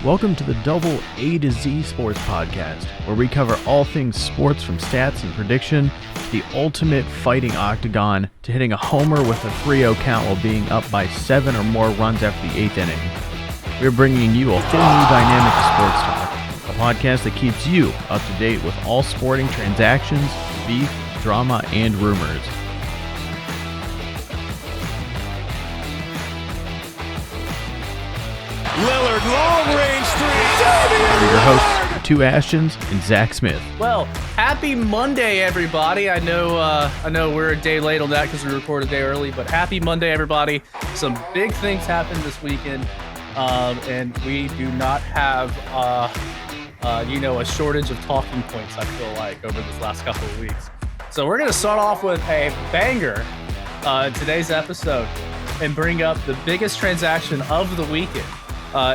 Welcome to the Double A to Z Sports Podcast, where we cover all things sports from stats and prediction to the ultimate fighting octagon to hitting a homer with a 3-0 count while being up by 7 or more runs after the 8th inning. We're bringing you a full new dynamic sports talk, a podcast that keeps you up to date with all sporting transactions, beef, drama, and rumors. Lillard, long range three. We're your hosts, Two Ashens and Zach Smith. Well, happy Monday, everybody. I know we're a day late on that because we recorded a day early, but happy Monday, everybody. Some big things happened this weekend, and we do not have, a shortage of talking points, I feel like, over this last couple of weeks. So we're going to start off with a banger in today's episode and bring up the biggest transaction of the weekend.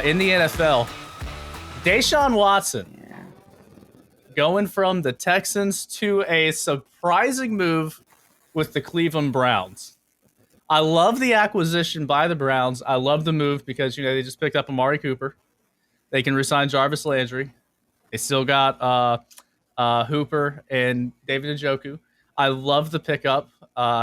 In the NFL, Deshaun Watson going from the Texans to a surprising move with the Cleveland Browns. I love the acquisition by the Browns. I love the move because, they just picked up Amari Cooper. They can resign Jarvis Landry. They still got Hooper and David Njoku. I love the pickup.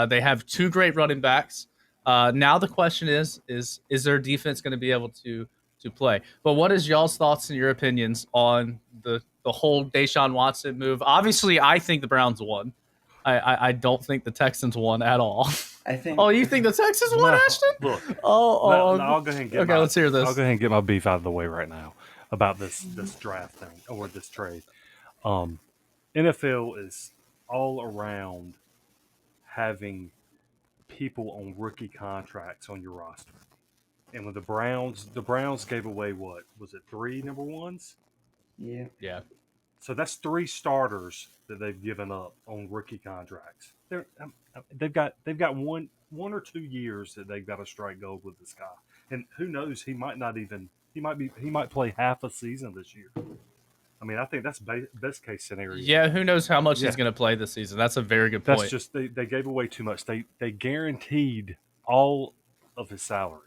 They have two great running backs. Now the question is their defense going to be able to play? But what is y'all's thoughts and your opinions on the whole Deshaun Watson move? Obviously, I think the Browns won. I don't think the Texans won at all. I think. Oh, you think the Texans won, Ashton? Look, I'll go ahead and get let's hear this. I'll go ahead and get my beef out of the way right now about this draft thing or this trade. NFL is all around having people on rookie contracts on your roster. And when the Browns gave away, what was it, 3 number ones? Yeah. So that's 3 starters that they've given up on rookie contracts. They've got one or 2 years that they've got to strike gold with this guy. And who knows, he might play half a season this year. I mean, I think that's best case scenario. Yeah, who knows how much he's going to play this season? That's a very good point. That's just they gave away too much. They guaranteed all of his salary.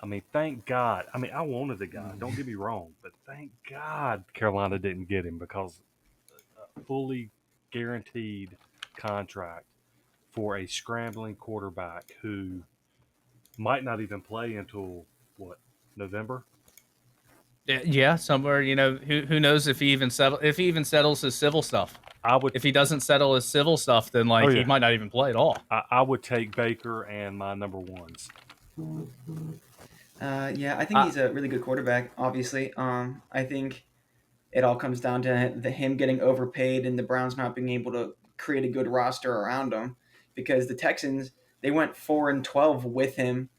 I mean, thank God. I mean, I wanted the guy. Don't get me wrong, but thank God Carolina didn't get him because a fully guaranteed contract for a scrambling quarterback who might not even play until November. Yeah, somewhere. Who knows if he even settles his civil stuff. If he doesn't settle his civil stuff, then he might not even play at all. I would take Baker and my number ones. I think he's a really good quarterback, obviously. I think it all comes down to him getting overpaid and the Browns not being able to create a good roster around him, because the Texans, they went 4-12 with him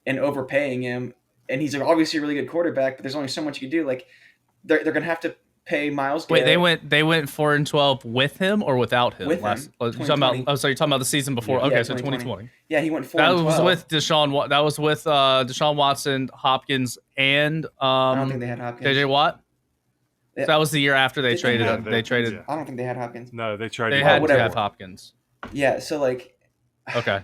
and overpaying him, and he's obviously a really good quarterback, but there's only so much you can do. Like, they're going to have to pay Myles Garrett. Wait, they went 4-12 with him or without him? With him. You're talking about the season before. Yeah, okay, so 2020. Yeah, he went 4-12. That was with Deshaun. That was with Deshaun Watson, Hopkins, and I don't think they had Hopkins. JJ Watt. Yeah. So that was the year after they traded. Yeah, they traded. Yeah. I don't think they had Hopkins. No, they traded. They had whatever. to have Hopkins. Yeah, so Okay.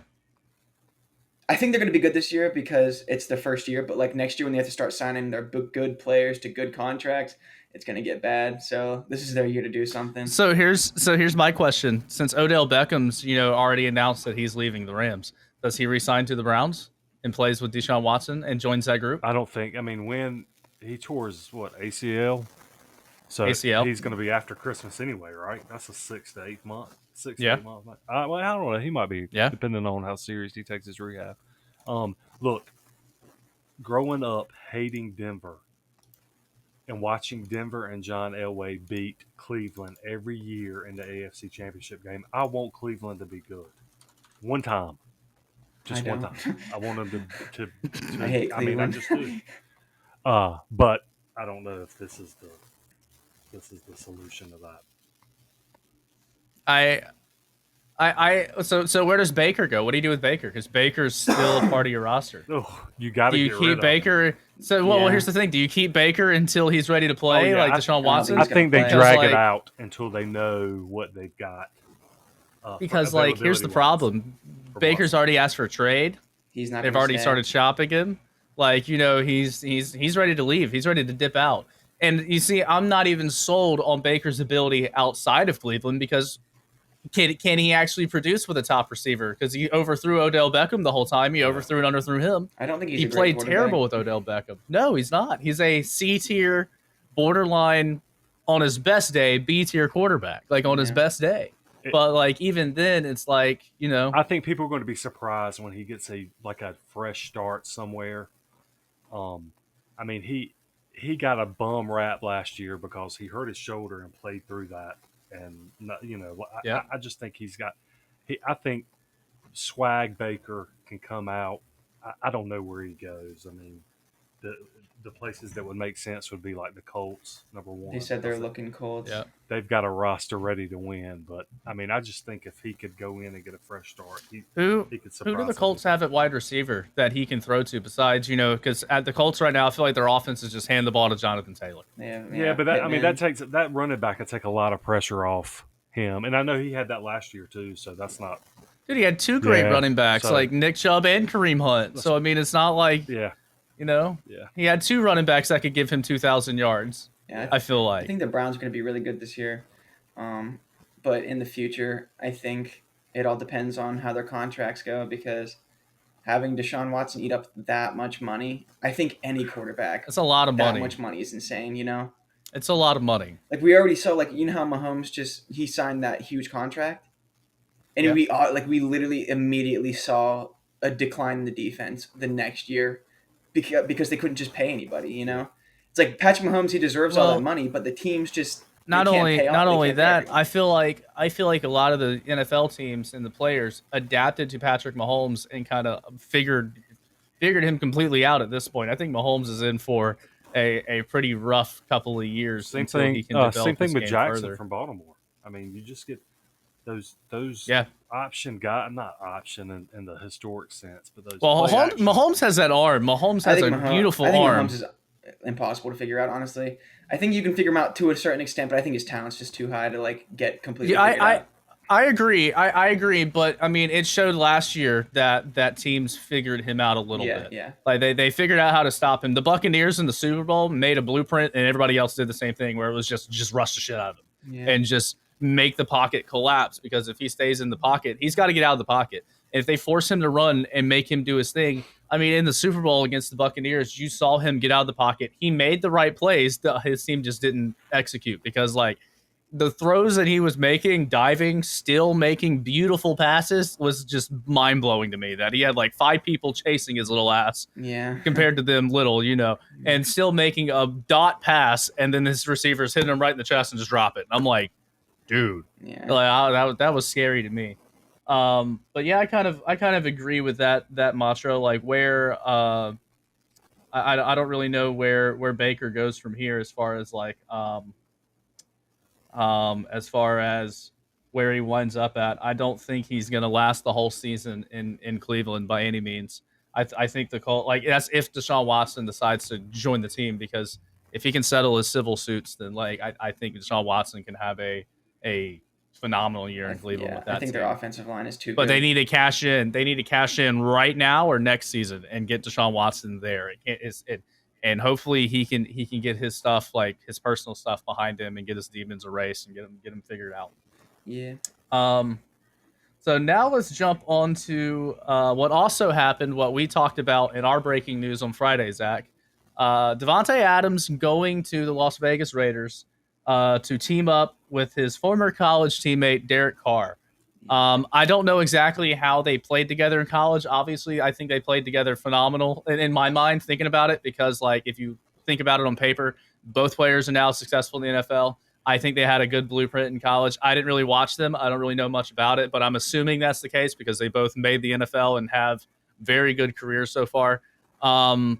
I think they're going to be good this year because it's the first year, but next year when they have to start signing their good players to good contracts, it's going to get bad. So this is their year to do something. So here's my question. Since Odell Beckham's, already announced that he's leaving the Rams, does he resign to the Browns and plays with Deshaun Watson and joins that group? I don't think. I mean, when he tore his ACL, so ACL? He's going to be after Christmas anyway, right? That's a 6 to 8 month. 6 to Yeah. 8 month. I don't know. He might be, depending on how serious he takes his rehab. Look, growing up hating Denver and watching Denver and John Elway beat Cleveland every year in the AFC Championship game, I want Cleveland to be good. One time. Just one time. I want them to I hate Cleveland. I mean, I just do. But I don't know if this is the solution to that. So where does Baker go? What do you do with Baker? Because Baker's still a part of your roster. Oh, you got to. Do you keep Baker? So well, here's the thing: do you keep Baker until he's ready to play, like Deshaun Watson? I think they drag it out until they know what they've got. Because here's the problem: Baker's already asked for a trade. He's not. They've already started shopping him. Like, he's ready to leave. He's ready to dip out. And you see, I'm not even sold on Baker's ability outside of Cleveland because can he actually produce with a top receiver? Because he overthrew Odell Beckham the whole time. He overthrew and underthrew him. I don't think he's He a great played terrible quarterback. with Odell Beckham. No, he's not. He's a C tier, borderline on his best day, B tier quarterback. Like on his best day. But like even then, it's like I think people are going to be surprised when he gets a fresh start somewhere. I mean he got a bum rap last year because he hurt his shoulder and played through that, and yeah. I just think I think Swag Baker can come out. I don't know where he goes. I mean, the places that would make sense would be like the Colts, number one. They said they're looking Colts. Yeah. They've got a roster ready to win, but I mean, I just think if he could go in and get a fresh start, he could surprise. Who do the Colts have at wide receiver that he can throw to besides because at the Colts right now I feel like their offense is just hand the ball to Jonathan Taylor. Yeah, but that running back could take a lot of pressure off him, and I know he had that last year too, so that's not. Dude, he had two great running backs like Nick Chubb and Kareem Hunt. So I mean, it's not like he had two running backs that could give him 2,000 yards. Yeah, I feel like I think the Browns are going to be really good this year, but in the future, I think it all depends on how their contracts go because having Deshaun Watson eat up that much money, I think any quarterback, it's a lot of money. That much money is insane, It's a lot of money. Like we already saw, how Mahomes he signed that huge contract, and we literally immediately saw a decline in the defense the next year because they couldn't just pay anybody. It's like Patrick Mahomes, he deserves all that money, but the teams just not only that. I feel like a lot of the NFL teams and the players adapted to Patrick Mahomes and kind of figured him completely out at this point. I think Mahomes is in for a pretty rough couple of years. Same thing with Jackson further. from Baltimore. I mean, you just get those option guy, not option in the historic sense, but those. Well, Mahomes has that arm. Mahomes has a beautiful arm. Mahomes is impossible to figure out, honestly. I think you can figure him out to a certain extent, but I think his talent's just too high to get completely figured out. I agree. I agree, but I mean, it showed last year that teams figured him out a little bit. Yeah. Like they figured out how to stop him. The Buccaneers in the Super Bowl made a blueprint, and everybody else did the same thing, where it was just rush the shit out of him and just make the pocket collapse. Because if he stays in the pocket, he's got to get out of the pocket. And if they force him to run and make him do his thing, I mean, in the Super Bowl against the Buccaneers, you saw him get out of the pocket. He made the right plays. His team just didn't execute because the throws that he was making, diving, still making beautiful passes was just mind-blowing to me that he had 5 people chasing his little ass compared to them little, and still making a dot pass, and then his receivers hitting him right in the chest and just drop it. And I'm like, dude, that was scary to me. But yeah, I kind of agree with that mantra, where I don't really know where Baker goes from here as far as where he winds up at. I don't think he's going to last the whole season in Cleveland by any means. I think the Colts, that's if Deshaun Watson decides to join the team, because if he can settle his civil suits, then I think Deshaun Watson can have a phenomenal year in Cleveland with that. I think their offensive line is too good. But they need to cash in. They need to cash in right now or next season and get Deshaun Watson there. And hopefully he can get his stuff, his personal stuff, behind him and get his demons erased and get him figured out. Yeah. So now let's jump on to what also happened, what we talked about in our breaking news on Friday, Zach. Devontae Adams going to the Las Vegas Raiders to team up with his former college teammate, Derek Carr. I don't know exactly how they played together in college. Obviously, I think they played together phenomenal in my mind, thinking about it, because if you think about it on paper, both players are now successful in the NFL. I think they had a good blueprint in college. I didn't really watch them. I don't really know much about it, but I'm assuming that's the case because they both made the NFL and have very good careers so far. Derek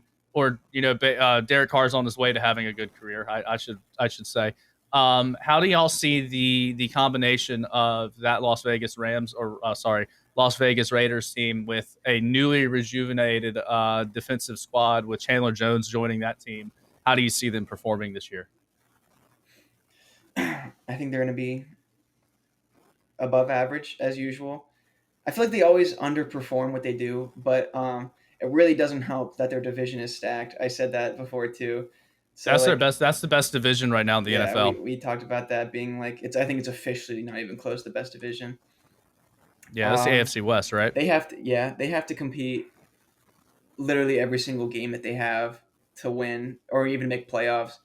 Carr's on his way to having a good career, I should say. How do y'all see the combination of that Las Vegas Raiders team with a newly rejuvenated defensive squad with Chandler Jones joining that team? How do you see them performing this year? I think they're going to be above average as usual. I feel like they always underperform what they do, but it really doesn't help that their division is stacked. I said that before too. So That's their like, best. That's the best division right now in the yeah, NFL. we talked about that being like I think it's officially not even close to the best division. Yeah, that's the AFC West, right? They have to compete literally every single game that they have to win or even make playoffs.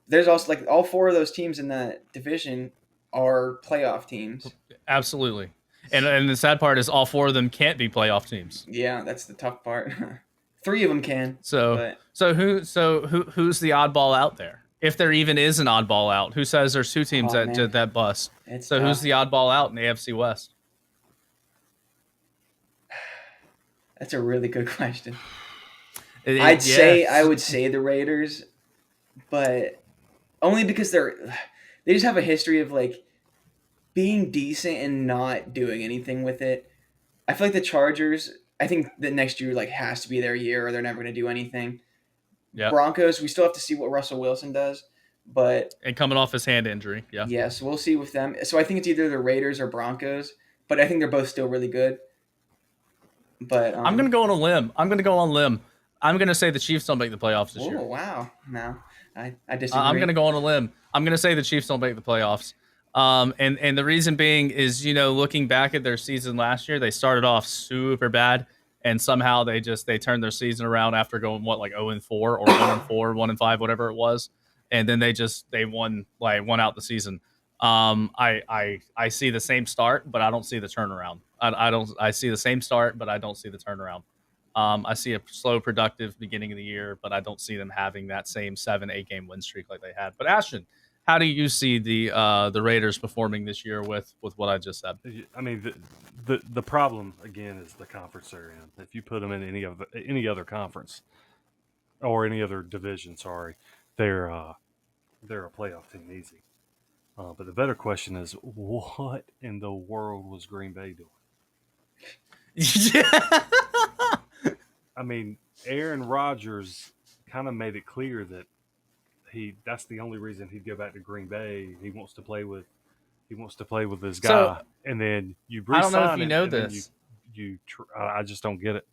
There's also like all 4 of those teams in that division are playoff teams. Absolutely. And the sad part is all 4 of them can't be playoff teams. Yeah, that's the tough part. 3 of them can. So But who's the oddball out there? If there even is an oddball out, who says there's 2 teams Oh, man. that bust? it's So tough. who's the oddball out in the AFC West? That's a really good question. I would say the Raiders, but only because they just have a history of like being decent and not doing anything with it. I feel like the Chargers, I think the next year like has to be their year or they're never going to do anything. Yeah. Broncos, we still have to see what Russell Wilson does, but And coming off his hand injury. Yeah. yes, we'll see with them. So I think it's either the Raiders or Broncos, but I think they're both still really good. But I'm going to go on a limb. I'm going to say the Chiefs don't make the playoffs this year. Oh, wow. No, I disagree. I'm going to go on a limb. I'm going to say the Chiefs don't make the playoffs. And the reason being is, looking back at their season last year, they started off super bad, and somehow they turned their season around after going 0-4 or 1-4, 1-5, whatever it was, and then they won out the season. I see the same start, but I don't see the turnaround. I see the same start, but I don't see the turnaround. I see a slow, productive beginning of the year, but I don't see them having that same 7-8 game win streak like they had. But Ashton, how do you see the Raiders performing this year with what I just said? I mean, the problem again is the conference they're in. If you put them in any other conference or any other division, they're a playoff team easy. But the better question is, what in the world was Green Bay doing? Yeah. I mean, Aaron Rodgers kind of made it clear that that's the only reason he'd go back to Green Bay. He wants to play with this guy, So, and then you I don't know if re-sign you him, know and then this. I just don't get it.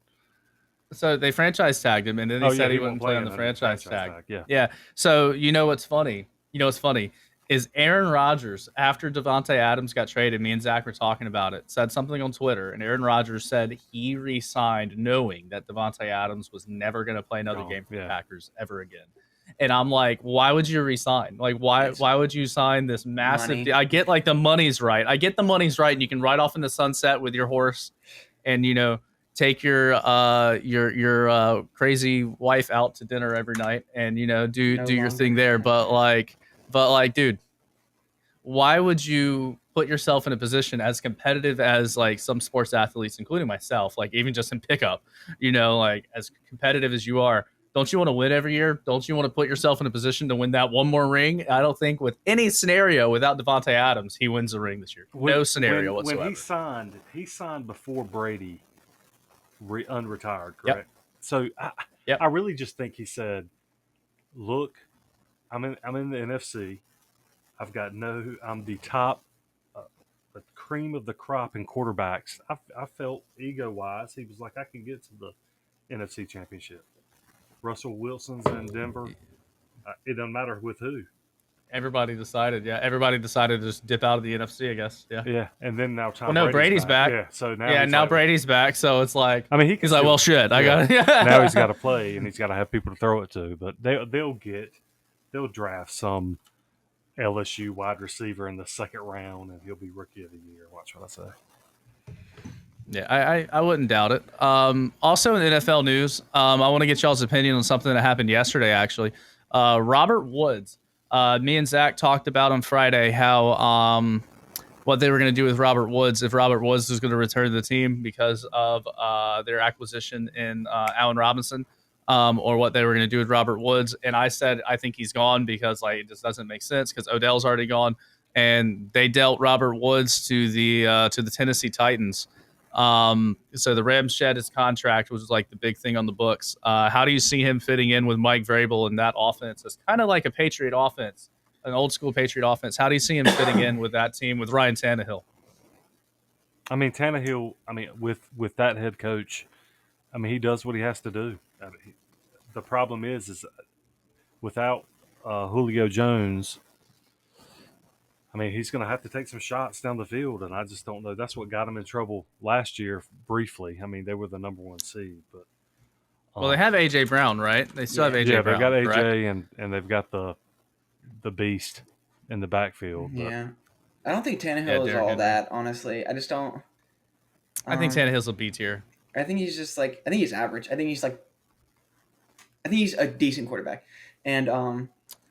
So they franchise tagged him, and then he said he won't wouldn't play on the under franchise tag. Yeah. Yeah. So what's funny? What's funny is Aaron Rodgers, after Devontae Adams got traded, me and Zach were talking about it, said something on Twitter, and Aaron Rodgers said he re-signed knowing that Devontae Adams was never going to play another game for the Packers ever again. And I'm like, why would you resign? Like, why would you sign this massive deal? I get like the money's right. And you can ride off in the sunset with your horse and, take your crazy wife out to dinner every night and, do your thing there. But dude, why would you put yourself in a position as competitive as like some sports athletes, including myself, like even just in pickup, like as competitive as you are? Don't you want to win every year? Don't you want to put yourself in a position to win that one more ring? I don't think with any scenario without Devontae Adams, he wins the ring this year. No scenario whatsoever. When he signed before Brady unretired, correct? Yep. So I really just think he said, "Look, I'm in the NFC. I'm the top, the cream of the crop in quarterbacks." I felt ego-wise, he was like, I can get to the NFC Championship. Russell Wilson's in Denver. It doesn't matter with who. Everybody decided to just dip out of the NFC, I guess. Yeah. Yeah, and then now Brady's back. Yeah, so now now Brady's back, so it's like he's like, well, shit, I got it. Now he's got to play, and he's got to have people to throw it to. But they'll draft some LSU wide receiver in the second round, and he'll be rookie of the year. Watch what I say. Yeah, I wouldn't doubt it. Also in NFL news, I want to get y'all's opinion on something that happened yesterday, actually. Robert Woods. Me and Zach talked about on Friday how what they were going to do with Robert Woods if Robert Woods was going to return to the team because of their acquisition in Allen Robinson, or what they were going to do with Robert Woods. And I said I think he's gone because it just doesn't make sense because Odell's already gone, and they dealt Robert Woods to the Tennessee Titans. So the Rams shed his contract, which was like the big thing on the books. How do you see him fitting in with Mike Vrabel in that offense? It's kind of like a Patriot offense, an old school Patriot offense. How do you see him fitting in with that team with Ryan Tannehill? I mean, Tannehill, with that head coach, I mean, he does what he has to do. I mean, the problem is without Julio Jones, I mean, he's going to have to take some shots down the field, and I just don't know. That's what got him in trouble last year briefly. I mean, they were the number 1 seed, but Well, they have A.J. Brown, right? They still have A.J. Brown. They've got A.J. correct? and they've got the beast in the backfield. But, Yeah. I don't think Tannehill is Derrick all Henry. that, honestly. I just don't. I think Tannehill's a B tier. I think he's just like, I think he's average. I think he's a decent quarterback. And I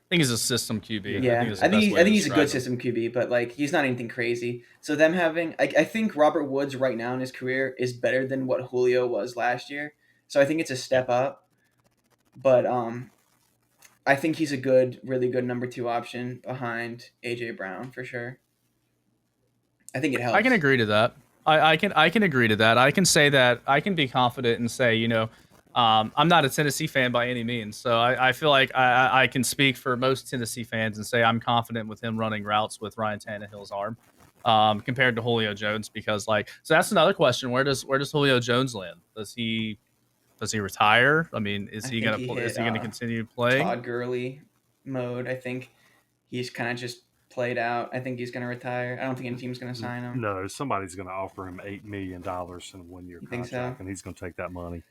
think he's a system QB. yeah, I think he's a good system QB, but like he's not anything crazy. So them having, I think Robert Woods right now in his career is better than what Julio was last year. So I think it's a step up. But I think he's a really good number 2 option behind AJ Brown for sure. I think it helps. I can agree to that. I can agree to that. I can say that I can be confident and say, I'm not a Tennessee fan by any means. So I feel like I can speak for most Tennessee fans and say I'm confident with him running routes with Ryan Tannehill's arm compared to Julio Jones, because so that's another question. Where does Julio Jones land? Does he retire? I mean, is he going to continue playing? Todd Gurley mode. I think he's kind of just played out. I think he's going to retire. I don't think any team's going to sign him. No, somebody's going to offer him $8 million in a 1-year contract, and he's going to take that money.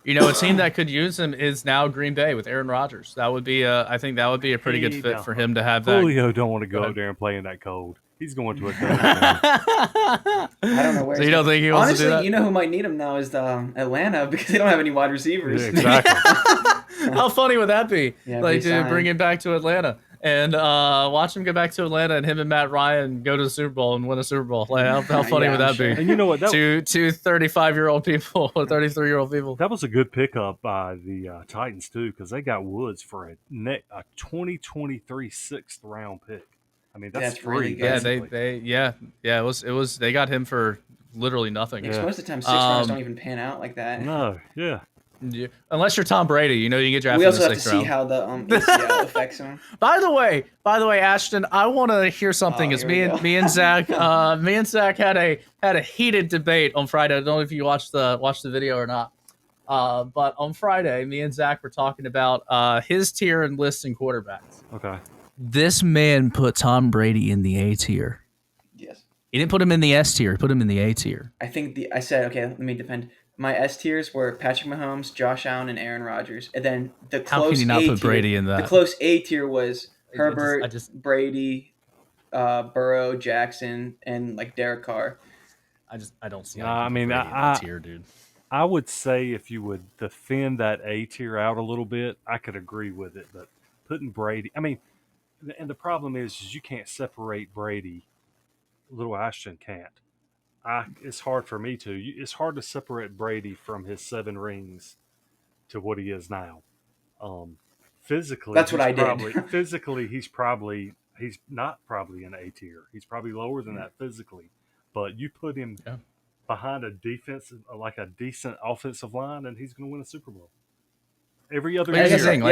A team that could use him is now Green Bay with Aaron Rodgers. That would be I think that would be a pretty good fit for him to have that. Julio don't want to go up there and play in that cold. He's going to a cold. I don't know where. So you don't think he wants to do that? Honestly, who might need him now is Atlanta, because they don't have any wide receivers. Yeah, exactly. How funny would that be? Yeah, to bring him back to Atlanta and watch him go back to Atlanta and him and Matt Ryan go to the Super Bowl and win a Super Bowl. Like, how funny would that be? And you know what? Two 35-year-old people or 33-year-old people. That was a good pickup by the Titans too, because they got Woods for a 2023 6th-round pick. I mean, that's free. Really good. It was they got him for literally nothing. Because most of the time 6 rounds don't even pan out like that. No, yeah. Unless you're Tom Brady, you get drafted. We also in the have to 6th see round. how the ACL affects him. By the way, Ashton, I want to hear something. Is me and Zach had a heated debate on Friday. I don't know if you watched the video or not. But on Friday, me and Zach were talking about his tier and listing quarterbacks. Okay. This man put Tom Brady in the A tier. Yes. He didn't put him in the S tier. He put him in the A tier. I said, okay, let me defend. My S tiers were Patrick Mahomes, Josh Allen, and Aaron Rodgers. And then the close How can you not A put Brady in that? The close A tier was Herbert, I just Brady, Burrow, Jackson, and like Derek Carr. I don't see. I mean, I tier, dude. I would say if you would defend that A tier out a little bit, I could agree with it. But putting Brady, I mean, and the problem is you can't separate Brady. Little Ashton can't. It's hard for me to. It's hard to separate Brady from his 7 rings to what he is now. Physically, that's what I did. Physically, he's not probably an A tier. He's probably lower than that physically. But you put him behind a defense, like a decent offensive line, and he's going to win a Super Bowl. Every other year. Here's the thing,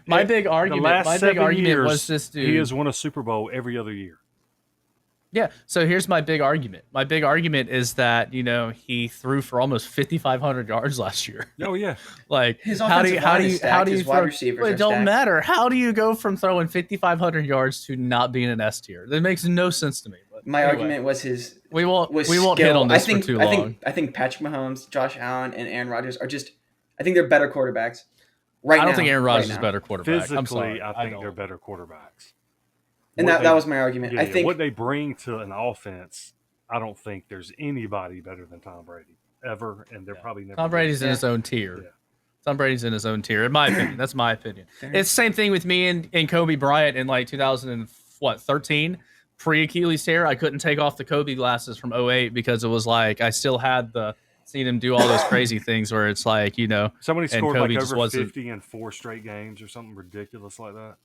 my big argument was this dude. He has won a Super Bowl every other year. Yeah, so here's my big argument. My big argument is that he threw for almost 5,500 yards last year. Oh yeah, like his how do you wide receivers? It don't matter. How do you go from throwing 5,500 yards to not being an S tier? That makes no sense to me. But my argument was his. We won't hit on this for too long. I think Patrick Mahomes, Josh Allen, and Aaron Rodgers are just. I think they're better quarterbacks. I don't think Aaron Rodgers is a better quarterback. Physically, I'm sorry, I think they're better quarterbacks. And that was my argument. Yeah, I think what they bring to an offense, I don't think there's anybody better than Tom Brady ever, and they're probably never. Tom Brady's in his own tier. Yeah. Tom Brady's in his own tier, in my opinion. That's my opinion. It's the same thing with me and Kobe Bryant in like 2013, pre-Achilles tear. I couldn't take off the Kobe glasses from 2008 because it was like I still had seen him do all those crazy things where it's like somebody scored Kobe like over 50 wasn't... in 4 straight games or something ridiculous like that.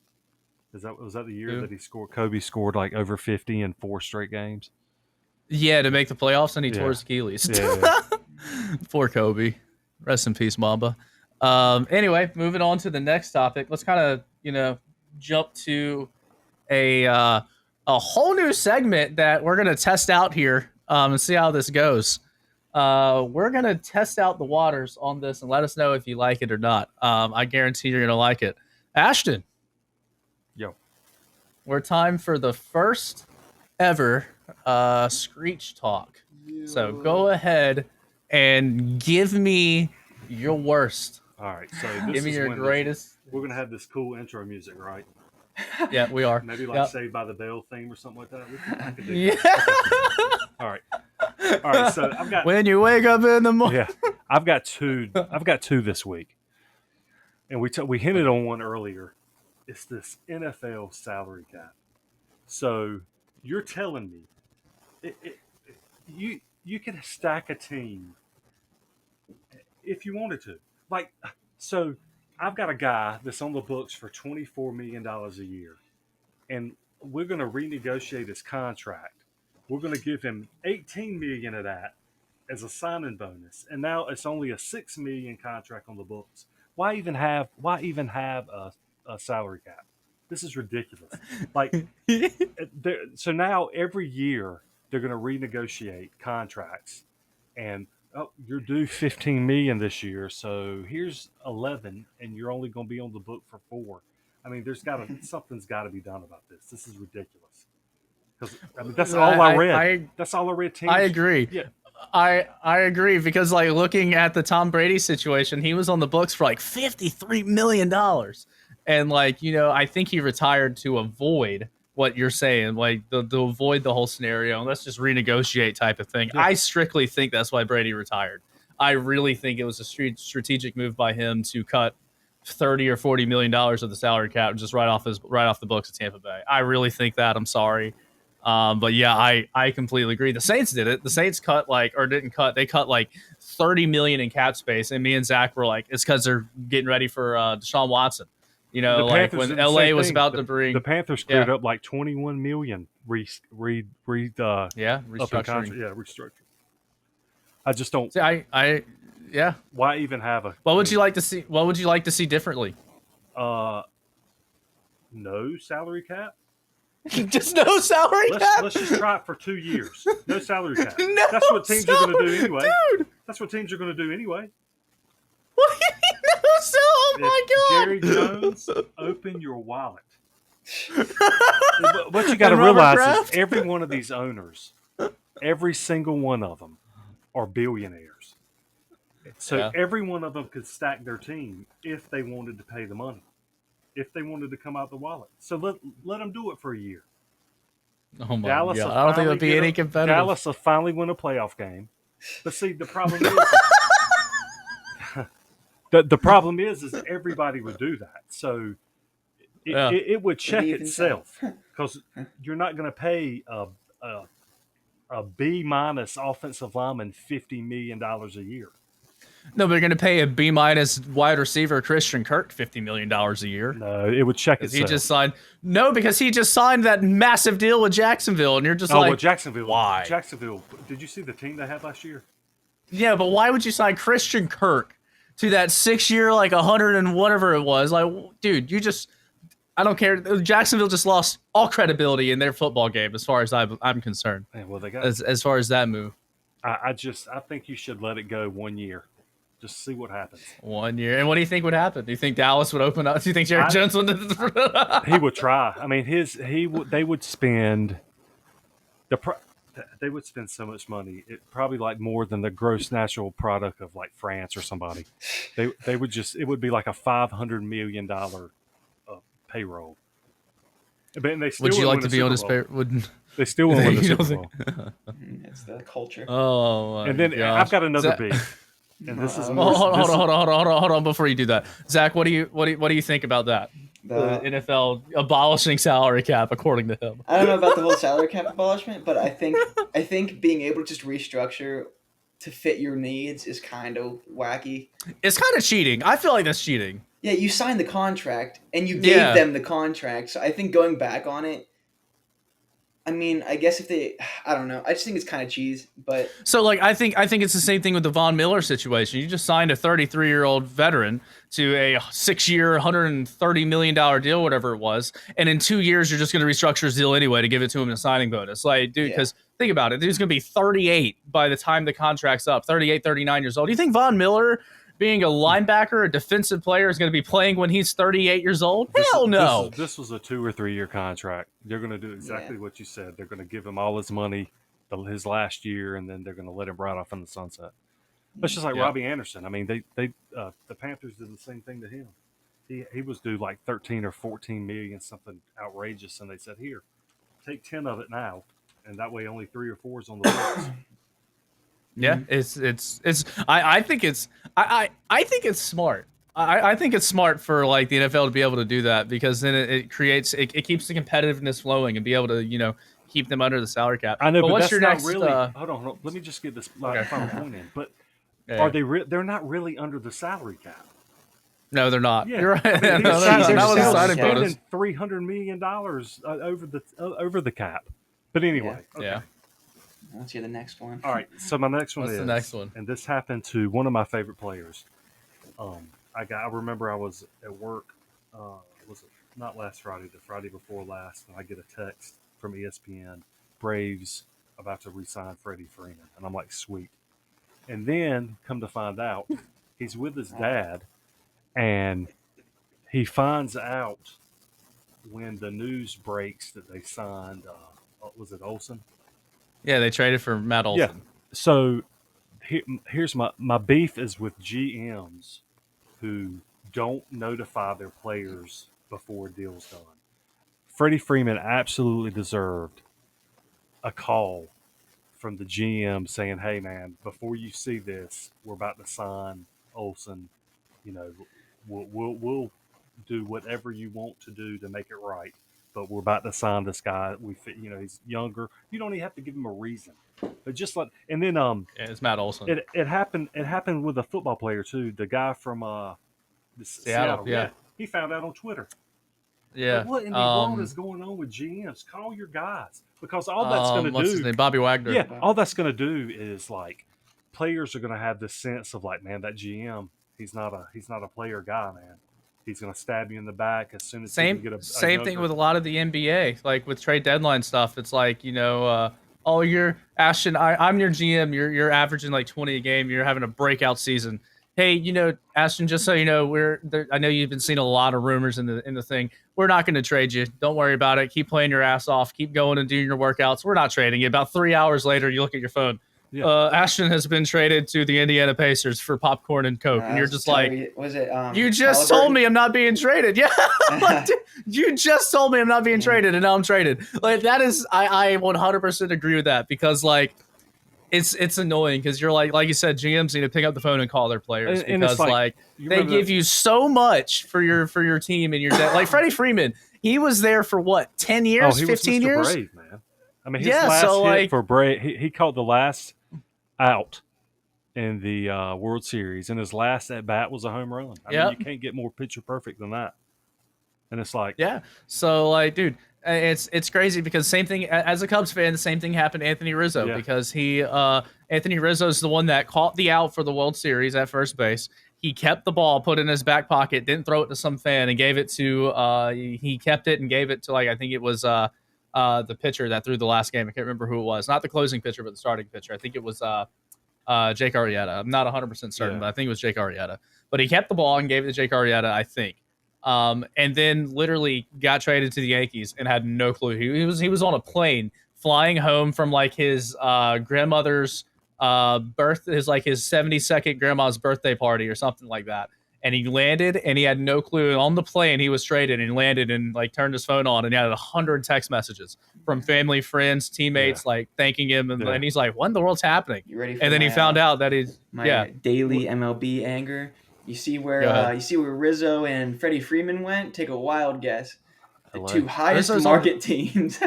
Was that the year that he scored? Kobe scored like over 50 in 4 straight games. Yeah, to make the playoffs, and he tore his Achilles. Yeah. Poor Kobe. Rest in peace, Mamba. Anyway, moving on to the next topic. Let's kind of jump to a whole new segment that we're gonna test out here and see how this goes. We're gonna test out the waters on this and let us know if you like it or not. I guarantee you're gonna like it. Ashton, Yo. we're time for the first ever Screech talk. So go ahead and give me your worst. All right. So this Give me is your when greatest. we're gonna have this cool intro music, right? Yeah, we are. Maybe like Yep. Saved by the Bell theme or something like that. I could do Yeah. that. All right. All right. So I've got When you wake up in the morning. yeah. I've got two this week, and we hinted on one earlier. It's this NFL salary cap. So you're telling me you can stack a team if you wanted to. Like, so I've got a guy that's on the books for $24 million a year, and we're going to renegotiate his contract. We're going to give him $18 million of that as a signing bonus, and now it's only a $6 million contract on the books. Why even have a salary cap? This is ridiculous. Like, so now every year they're going to renegotiate contracts, and you're due 15 million this year, so here's 11, and you're only going to be on the book for 4. I mean, something's got to be done about this. This is ridiculous. Because I mean, that's all I read. That's all I read. Teams, I agree. Yeah. I agree because like looking at the Tom Brady situation, he was on the books for like $53 million. And like, I think he retired to avoid what you're saying, like to avoid the whole scenario. And let's just renegotiate type of thing. Yeah. I strictly think that's why Brady retired. I really think it was a strategic move by him to cut $30 or $40 million of the salary cap just right off the books of Tampa Bay. I really think that. I'm sorry. But yeah, I completely agree. The Saints did it. The Saints didn't cut. They cut like $30 million in cap space. And me and Zach were like, it's because they're getting ready for Deshaun Watson. Like when LA was about to bring the Panthers cleared up like $21 million restructuring. Restructuring. I just don't. See, yeah. Why even have a? What would you like to see? What would you like to see differently? No salary cap. Just no salary cap. Let's just try it for 2 years. No salary cap. No That's what teams are going to do anyway. Dude. That's what teams are going to do anyway. What do you mean no salary? Oh my God. Jerry Jones, open your wallet. What you got to realize is every one of these owners, every single one of them, are billionaires. So every one of them could stack their team if they wanted to pay the money, if they wanted to come out the wallet. So let them do it for a year. Oh my God! I don't think it'll be any competitive. Dallas will finally win a playoff game. But see, the problem is. The problem is everybody would do that. So it would check itself because you're not going to pay a B- offensive lineman $50 million a year. No, they're going to pay a B- wide receiver Christian Kirk $50 million a year. No, it would check itself. Because he just signed that massive deal with Jacksonville, and you're just like, well, Jacksonville. Why? Jacksonville. Did you see the team they had last year? Yeah, but why would you sign Christian Kirk to that 6-year, like 100 and whatever it was? Like, dude, I don't care. Jacksonville just lost all credibility in their football game, as far as I'm concerned. Yeah, well, they got as far as that move. I think you should let it go 1 year. Just see what happens. 1 year. And what do you think would happen? Do you think Dallas would open up? Do you think Jerry Jones would? He would try. I mean, they would spend they would spend so much money. It probably like more than the gross national product of like France or somebody. They would it would be like a $500 million payroll. But they still would you like to be on his payroll? They still won't win the Super Bowl. It's the culture. Oh, and then gosh. I've got another beat. And this is hold on before you do that. Zach, what do you think about that? The NFL abolishing salary cap, according to him. I don't know about the whole salary cap abolishment, but I think being able to just restructure to fit your needs is kind of wacky. It's kind of cheating. I feel like that's cheating. Yeah, you signed the contract and you gave them the contract. So I think going back on it, mean, I guess if they, I don't know. I just think it's kind of cheese, but So like I think it's the same thing with the Von Miller situation. You just signed a 33-year-old veteran to a 6-year, $130 million deal, whatever it was, and in 2 years you're just going to restructure his deal anyway to give it to him in a signing bonus. Like, dude, because think about it, dude's going to be 38 by the time the contract's up, 38, 39 years old. Do you think Von Miller, being a linebacker, a defensive player, is going to be playing when he's 38 years old? Hell no. This was a 2 or 3 year contract. They're going to do exactly what you said. They're going to give him all his money his last year, and then they're going to let him ride off in the sunset. That's just like Robbie Anderson. I mean, the Panthers did the same thing to him. He was due like 13 or 14 million, something outrageous, and they said, "Here, take 10 of it now," and that way only 3 or 4 is on the books. Yeah, it's. I think it's smart. I think it's smart for like the NFL to be able to do that, because then it creates it keeps the competitiveness flowing and be able to keep them under the salary cap. I know, but what's that's your not next? really. Hold on. Let me just get this final point in. But are they? They're not really under the salary cap. No, they're not. Yeah. You're right. I mean, No, they're not. That was a signing bonus. $300 million over the cap. But anyway, Yeah. Let's hear the next one. All right. So my next one What's is the next one? And this happened to one of my favorite players. I remember I was at work. Was it not last Friday? The Friday before last, and I get a text from ESPN. Braves about to re-sign Freddie Freeman, and I'm like, sweet. And then come to find out, he's with his dad, and he finds out when the news breaks that they signed. Was it Olsen? Yeah, they traded for Matt Olson. Yeah. So here's my beef is with GMs who don't notify their players before a deal's done. Freddie Freeman absolutely deserved a call from the GM saying, "Hey, man, before you see this, we're about to sign Olsen. We'll do whatever you want to do to make it right, but we're about to sign this guy. He's younger. You don't even have to give him a reason, but just let." And then It's Matt Olson. It happened with a football player too. The guy from Seattle. Yeah. He found out on Twitter. Yeah. Like, what in the world is going on with GMs? Call your guys, because all that's going to what's his do. name? Bobby Wagner. Yeah, all that's going to do is like players are going to have this sense of like, man, that GM, he's not a player guy, man. He's going to stab you in the back as soon as he can get a same younger. thing with a lot of the NBA, like with trade deadline stuff. It's like you're Ashton. I'm your GM. You're averaging like 20 a game. You're having a breakout season. Hey, Ashton, just so you know, I know you've been seeing a lot of rumors in the thing. We're not going to trade you. Don't worry about it. Keep playing your ass off. Keep going and doing your workouts. We're not trading you. About 3 hours later, you look at your phone. Yeah. Ashton has been traded to the Indiana Pacers for popcorn and Coke, and you're just like, was it? You just told me I'm not being traded. Yeah, like, dude, you just told me I'm not being traded, and now I'm traded. Like that is, I 100% agree with that, because like. It's annoying, because you're like you said, GMs need to pick up the phone and call their players, because like they give you so much for your team and your like Freddie Freeman, he was there for what, 10 years, 15 years? Brave, man. I mean, his last hit for Brave, he caught the last out in the World Series, and his last at bat was a home run. I mean, you can't get more picture perfect than that. And it's like, so like, dude. It's crazy, because same thing as a Cubs fan, the same thing happened to Anthony Rizzo, because Anthony Rizzo is the one that caught the out for the World Series at first base. He kept the ball, put it in his back pocket, didn't throw it to some fan, and gave it to he kept it and gave it to, like, I think it was the pitcher that threw the last game. I can't remember who it was, not the closing pitcher, but the starting pitcher. I think it was Jake Arrieta. I'm not 100% certain, but I think it was Jake Arrieta. But he kept the ball and gave it to Jake Arrieta, I think. And then literally got traded to the Yankees and had no clue. He was on a plane flying home from like his grandmother's his 72nd grandma's birthday party or something like that. And he landed and he had no clue. And on the plane, he was traded and landed and like turned his phone on and he had 100 text messages from family, friends, teammates, like thanking him. And he's like, what in the world's happening? You ready for and then he found out that he's daily MLB anger. You see where Rizzo and Freddie Freeman went? Take a wild guess. The two highest market teams.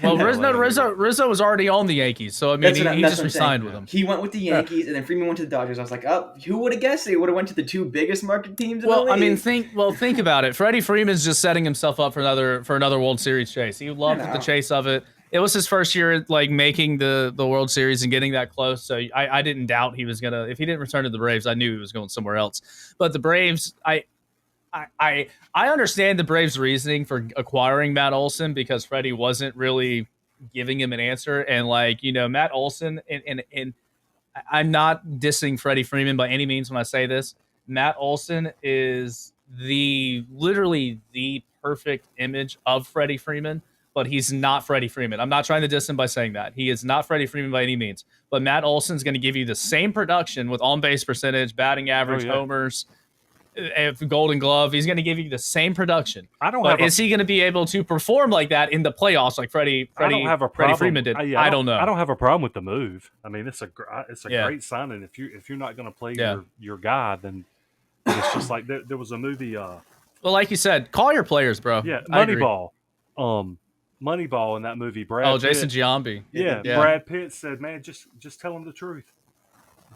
Well, Rizzo was already on the Yankees, so I mean he just resigned with them. He went with the Yankees, and then Freeman went to the Dodgers. I was like, who would have guessed? They would have went to the two biggest market teams in the league. I mean, think about it. Freddie Freeman's just setting himself up for another World Series chase. He loved the chase of it. it was his first year like making the World Series and getting that close. So I didn't doubt he was gonna. If he didn't return to the Braves, I knew he was going somewhere else. But the Braves, I understand the Braves' reasoning for acquiring Matt Olson because Freddie wasn't really giving him an answer, and like Matt Olson and I'm not dissing Freddie Freeman by any means when I say this. Matt Olson is literally the perfect image of Freddie Freeman, but he's not Freddie Freeman. I'm not trying to diss him by saying that. He is not Freddie Freeman by any means. But Matt Olson's going to give you the same production with on-base percentage, batting average, homers, Golden Glove. He's going to give you the same production. Is he going to be able to perform like that in the playoffs like Freddie Freeman did? I don't know. I don't have a problem with the move. I mean, it's a great signing. If you're not going to play your guy, then it's just like there was a movie. Well, like you said, call your players, bro. Yeah, Moneyball. Moneyball in that movie. Brad. Jason Giambi. Yeah, Brad Pitt said, "Man, just tell him the truth."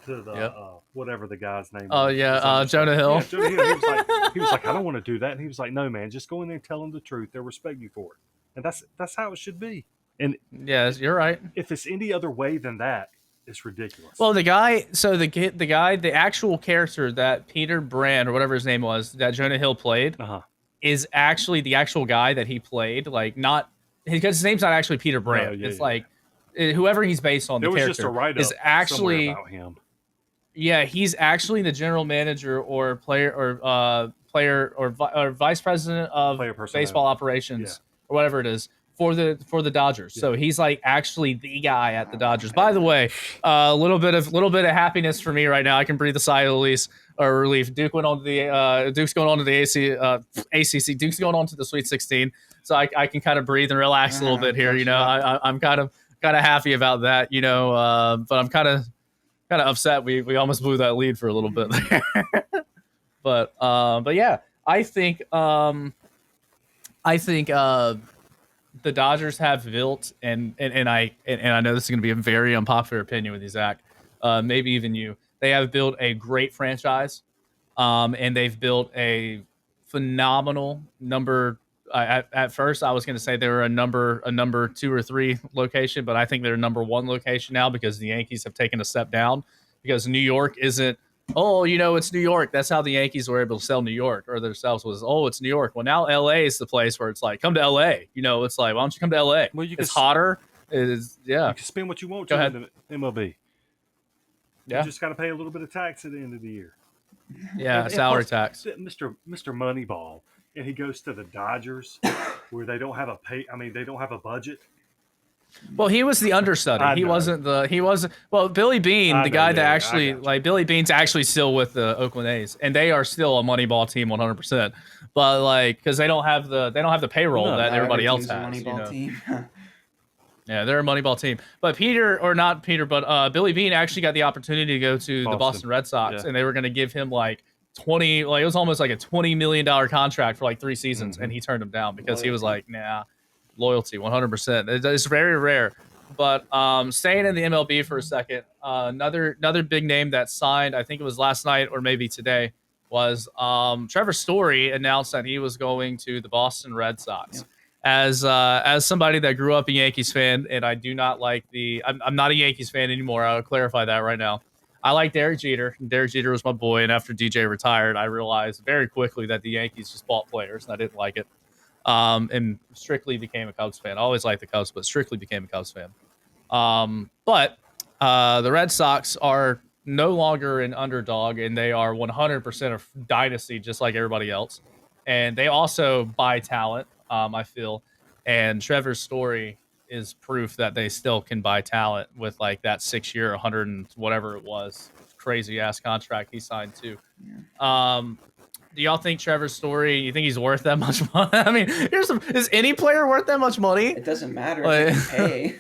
To the whatever the guy's name. Oh Jonah Hill. Yeah, Jonah Hill. He was like, I don't want to do that, and he was like, no, man, just go in there and tell them the truth. They'll respect you for it, and that's how it should be. And yes, you're right. If it's any other way than that, it's ridiculous. Well, the actual character that Peter Brand or whatever his name was that Jonah Hill played is actually the actual guy that he played. Like not because his name's not actually Peter Brand. Whoever he's based on. There the was character just a write-up is actually about him. Yeah, he's actually the general manager or player or vice president of baseball operations or whatever it is for the Dodgers. Yeah. So he's like actually the guy at the Dodgers. By the way, a little bit of happiness for me right now. I can breathe a sigh of relief. Duke's going on to the ACC. Duke's going on to the Sweet 16. So I can kind of breathe and relax a little bit here. I'm kind of happy about that. But I'm kind of upset we almost blew that lead for a little bit there. but yeah, I think the Dodgers have built and I know this is going to be a very unpopular opinion with you, Zach, maybe even you. They have built a great franchise, and they've built a phenomenal number. At first, I was going to say they were a number 2 or 3 location, but I think they're a number 1 location now because the Yankees have taken a step down. Because New York isn't, it's New York. That's how the Yankees were able to sell New York or themselves was, it's New York. Well, now LA is the place where it's like, come to LA. It's like, why don't you come to LA? Well, it's hotter. You can spend what you want to in the MLB. Yeah. You just got to pay a little bit of tax at the end of the year. Yeah, salary tax. Mr. Moneyball. And he goes to the Dodgers, where they don't have they don't have a budget. Well, he was the understudy. Billy Beane, the guy that actually Billy Beane's actually still with the Oakland A's, and they are still a Moneyball team 100%. But because they don't have the payroll that everybody else has. Yeah, they're a Moneyball team. But Billy Beane actually got the opportunity to go to the Boston Red Sox, and they were going to give him it was almost like a $20 million contract for 3 seasons, and he turned him down because he was like, nah, loyalty 100%. It's very rare. But staying in the MLB for a second, another big name that signed, I think it was last night or maybe today, was Trevor Story announced that he was going to the Boston Red Sox. Yep. As somebody that grew up a Yankees fan, and I do not like I'm not a Yankees fan anymore. I'll clarify that right now. I like Derek Jeter. Derek Jeter was my boy, and after DJ retired, I realized very quickly that the Yankees just bought players, and I didn't like it. And strictly became a Cubs fan. I always liked the Cubs, but strictly became a Cubs fan. But the Red Sox are no longer an underdog, and they are 100% a dynasty, just like everybody else. And they also buy talent, I feel. And Trevor Story is proof that they still can buy talent with that 6-year, 100 and whatever it was, crazy ass contract he signed too. Yeah. Do y'all think Trevor Story? You think he's worth that much money? I mean, is any player worth that much money? It doesn't matter if they pay.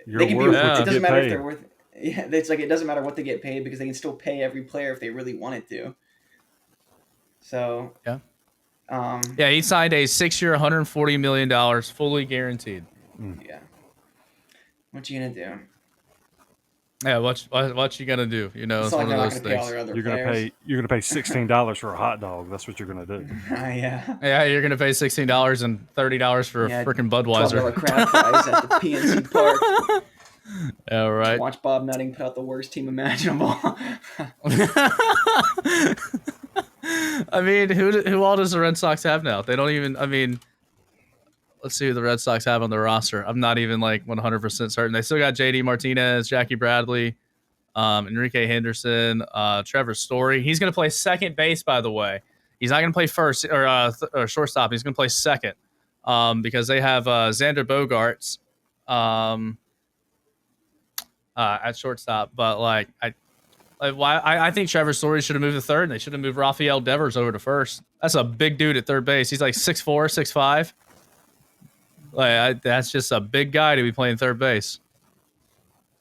It doesn't matter if they're worth. Yeah, it's it doesn't matter what they get paid because they can still pay every player if they really wanted to. So yeah, he signed a 6-year, $140 million, fully guaranteed. Yeah. What you gonna do? Yeah, what you gonna do? You know, It's it's not like one they're of not those going to pay all things. their other You're players. gonna pay $16 for a hot dog. That's what you're gonna do. Yeah. Yeah, you're gonna pay $16 and $30 for a freaking Budweiser. $12 crab fries at the PNC Park. Yeah, right. Watch Bob Nutting put out the worst team imaginable. I mean, who all does the Red Sox have now? They don't even. I mean, let's see who the Red Sox have on their roster. I'm not even like 100% certain. They still got JD Martinez, Jackie Bradley, Enrique Henderson, Trevor Story. He's going to play second base, by the way. He's not going to play first or shortstop. He's going to play second because they have Xander Bogaerts at shortstop. But I think Trevor Story should have moved to third, and they should have moved Rafael Devers over to first. That's a big dude at third base. He's like 6'4", 6'5". That's just a big guy to be playing third base.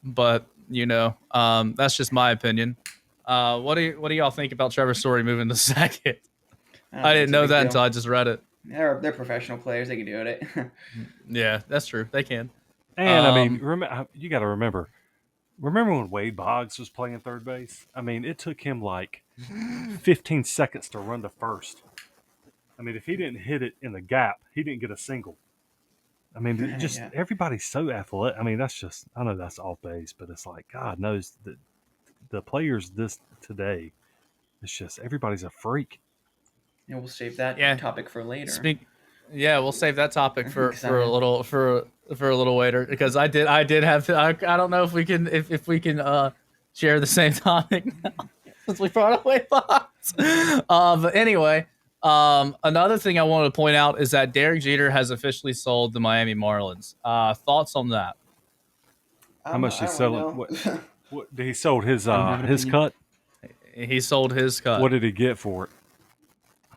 But that's just my opinion. What do y'all think about Trevor Story moving to second? I didn't know that until I just read it. They're professional players. They can do it. Yeah, that's true. They can. And I mean, you got to remember when Wade Boggs was playing third base? I mean, it took him like 15 seconds to run to first. I mean, if he didn't hit it in the gap, he didn't get a single. I mean, everybody's so athletic. I mean, I know that's off base, but it's like, God knows that the players today, it's just everybody's a freak. And we'll save that topic for later. We'll save that topic for a little later because I did have to, I don't know if we can share the same topic now since we brought away Fox. But anyway, another thing I wanted to point out is that Derek Jeter has officially sold the Miami Marlins. Thoughts on that? How much he selling? What he sold his cut? He sold his cut. What did he get for it?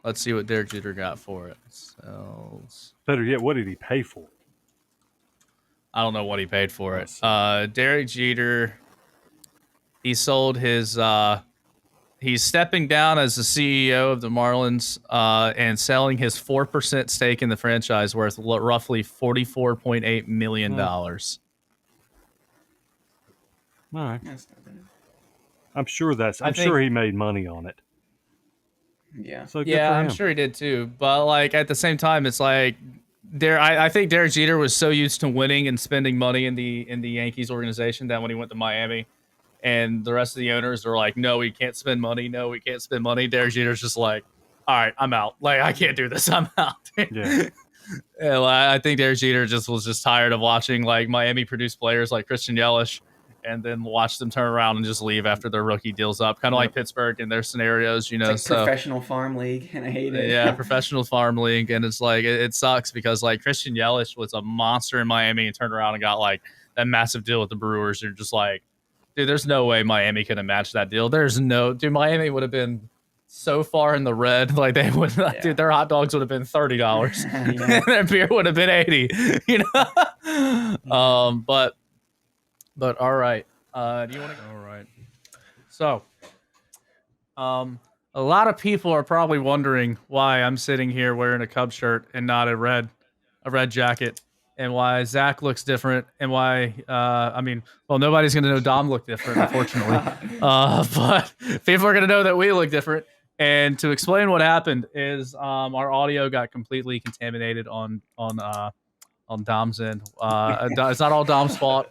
Let's see what Derek Jeter got for it. Sells. Better yet, what did he pay for it? I don't know what he paid for it. Derek Jeter, he sold his. He's stepping down as the CEO of the Marlins and selling his 4% stake in the franchise worth roughly $44.8 million. All right. I'm sure he made money on it. Yeah. So I'm sure he did too. But at the same time, it's like I think Derek Jeter was so used to winning and spending money in the Yankees organization that when he went to Miami, and the rest of the owners are like, "No, we can't spend money. No, we can't spend money." Derek Jeter's just like, "All right, I'm out. I can't do this. I'm out." Yeah. And I think Derek Jeter was tired of watching Miami produce players like Christian Yelich, and then watch them turn around and just leave after their rookie deal's up, kind of like Pittsburgh in their scenarios. It's like professional farm league, and I hate it. Yeah, professional farm league, and it's it sucks because Christian Yelich was a monster in Miami and turned around and got that massive deal with the Brewers. You're just like, dude, there's no way Miami could have matched that deal. Miami would have been so far in the red, they would, dude, their hot dogs would have been $30, and their beer would have been $80. But all right. Do you want to go? All right. So, a lot of people are probably wondering why I'm sitting here wearing a Cubs shirt and not a red jacket, and why Zach looks different, and why nobody's gonna know Dom looked different, unfortunately. But people are gonna know that we look different. And to explain what happened is our audio got completely contaminated on Dom's end. It's not all Dom's fault.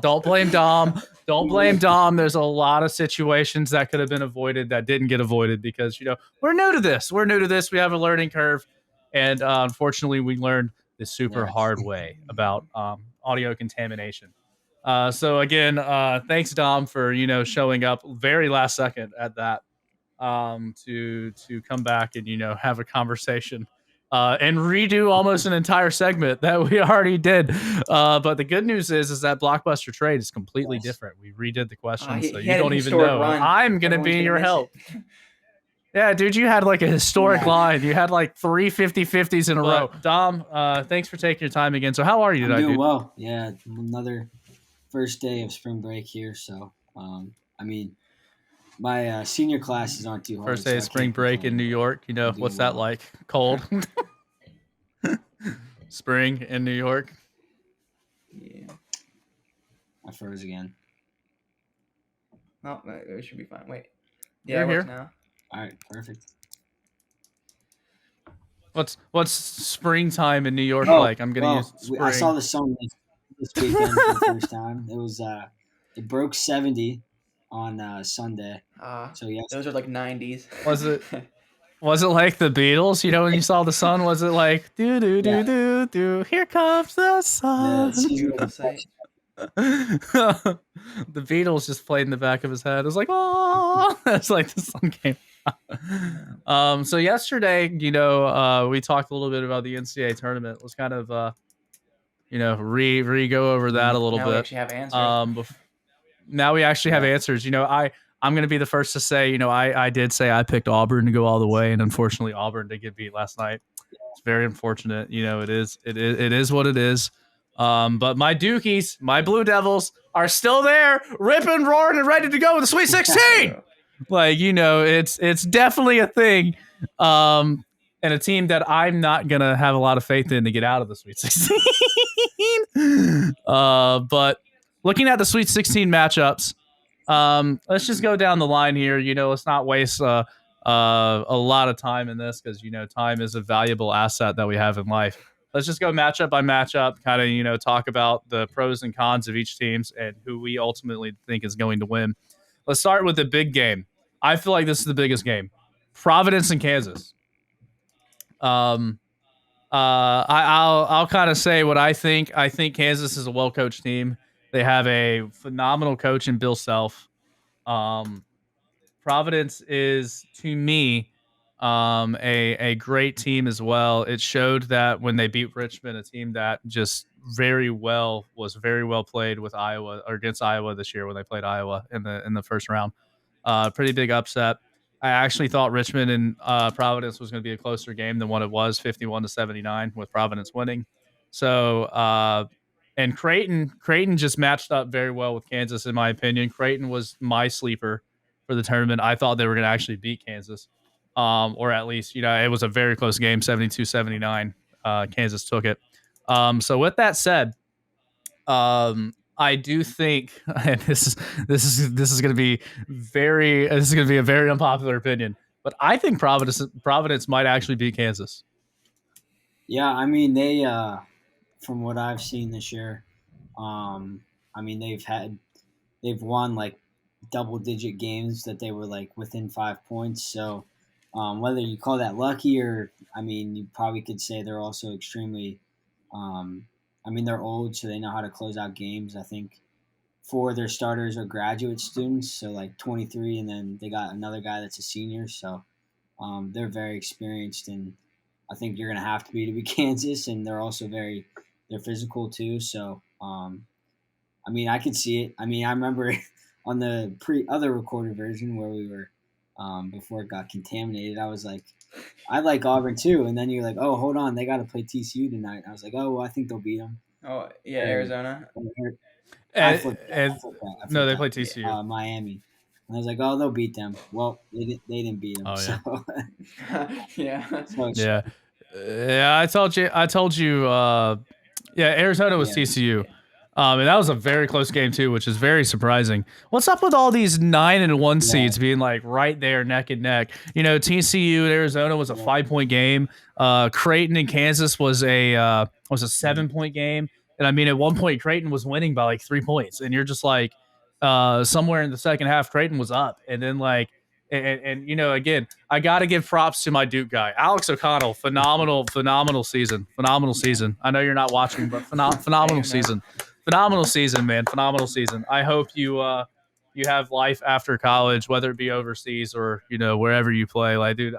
Don't blame Dom. Don't blame Dom. There's a lot of situations that could have been avoided that didn't get avoided because, we're new to this. We have a learning curve. And unfortunately, we learned the super hard way about audio contamination. So again, thanks, Dom, for, showing up very last second at that to come back and, have a conversation. And redo almost an entire segment that we already did. But the good news is that Blockbuster Trade is completely different. We redid the question, so you don't even know. I'm going to be your help. Yeah, dude, you had a historic line. You had 3 50-50s in a row. Dom, thanks for taking your time again. So how are you tonight, doing dude? Well. Yeah, another first day of spring break here. So, my senior classes aren't too hard. First day of spring break in New York. What's that like? Cold? Spring in New York? Yeah. I froze again. Oh, it should be fine. Wait. You're Yeah, it works here. now. All right, perfect. What's springtime in New York Oh, like? I'm gonna use spring. I saw the sun this weekend for the first time. It was it broke 70 on Sunday. So yes, Those are like 90s. Was it? Was it like the Beatles? You know, when you saw the sun, was it like do do do do do? Here comes the sun. the season Beautiful sight. The Beatles just played in the back of his head. It was like, oh, it's like the sun came. So yesterday, we talked a little bit about the NCAA tournament. Let's kind of, go over that a little Now bit. we actually have answers. Now we actually have answers. I'm going to be the first to say, I did say I picked Auburn to go all the way, and unfortunately Auburn did get beat last night. It's very unfortunate. It is what it is. But my Dukies, my Blue Devils, are still there, ripping, roaring, and ready to go with the Sweet 16. It's definitely a thing. And a team that I'm not gonna have a lot of faith in to get out of the Sweet 16. But looking at the Sweet 16 matchups, let's just go down the line here. Let's not waste a lot of time in this because time is a valuable asset that we have in life. Let's just go matchup by matchup, kind of talk about the pros and cons of each teams and who we ultimately think is going to win. Let's start with the big game. I feel like this is the biggest game. Providence and Kansas. I'll kind of say what I think. I think Kansas is a well-coached team. They have a phenomenal coach in Bill Self. Providence is, to me, a great team as well. It showed that when they beat Richmond, a team that just was very well played with Iowa or against Iowa this year when they played Iowa in the first round. Pretty big upset. I actually thought Richmond and Providence was going to be a closer game than what it was, 51-79, with Providence winning. So, and Creighton just matched up very well with Kansas, in my opinion. Creighton was my sleeper for the tournament. I thought they were going to actually beat Kansas, or at least, it was a very close game, 72-79. Kansas took it. So with that said, I do think, and this is going to be a very unpopular opinion, but I think Providence might actually beat Kansas. Yeah, I mean they, from what I've seen this year, they've won like double-digit games that they were like within 5 points. So whether you call that lucky or, you probably could say they're also extremely. They're old, so they know how to close out games. I think 4 of their starters are graduate students, so like 23, and then they got another guy that's a senior. So they're very experienced, and I think you're going to have to be Kansas, and they're also they're physical too. So, I could see it. I remember on the other recorded version where we were, before it got contaminated, I was like, I like Auburn too. And then you're like, oh, hold on, they got to play TCU tonight. I was like, oh, well, I think they'll beat them. Oh, yeah, Arizona. I flipped that. No, they played TCU. Miami. And I was like, oh, they'll beat them. Well, they didn't beat them. Oh, yeah. So. Yeah. Yeah, I told you, Arizona was TCU. And that was a very close game too, which is very surprising. What's up with all these 9-1 seeds being like right there neck and neck? TCU and Arizona was a 5-point game. Creighton and Kansas was a 7-point game. And at one point Creighton was winning by like 3 points, and you're just like, somewhere in the second half Creighton was up, and then like. And again, I got to give props to my Duke guy, Alex O'Connell. Phenomenal season. I know you're not watching, but phenomenal season. Phenomenal season, man. Phenomenal season. I hope you have life after college, whether it be overseas or wherever you play. Dude,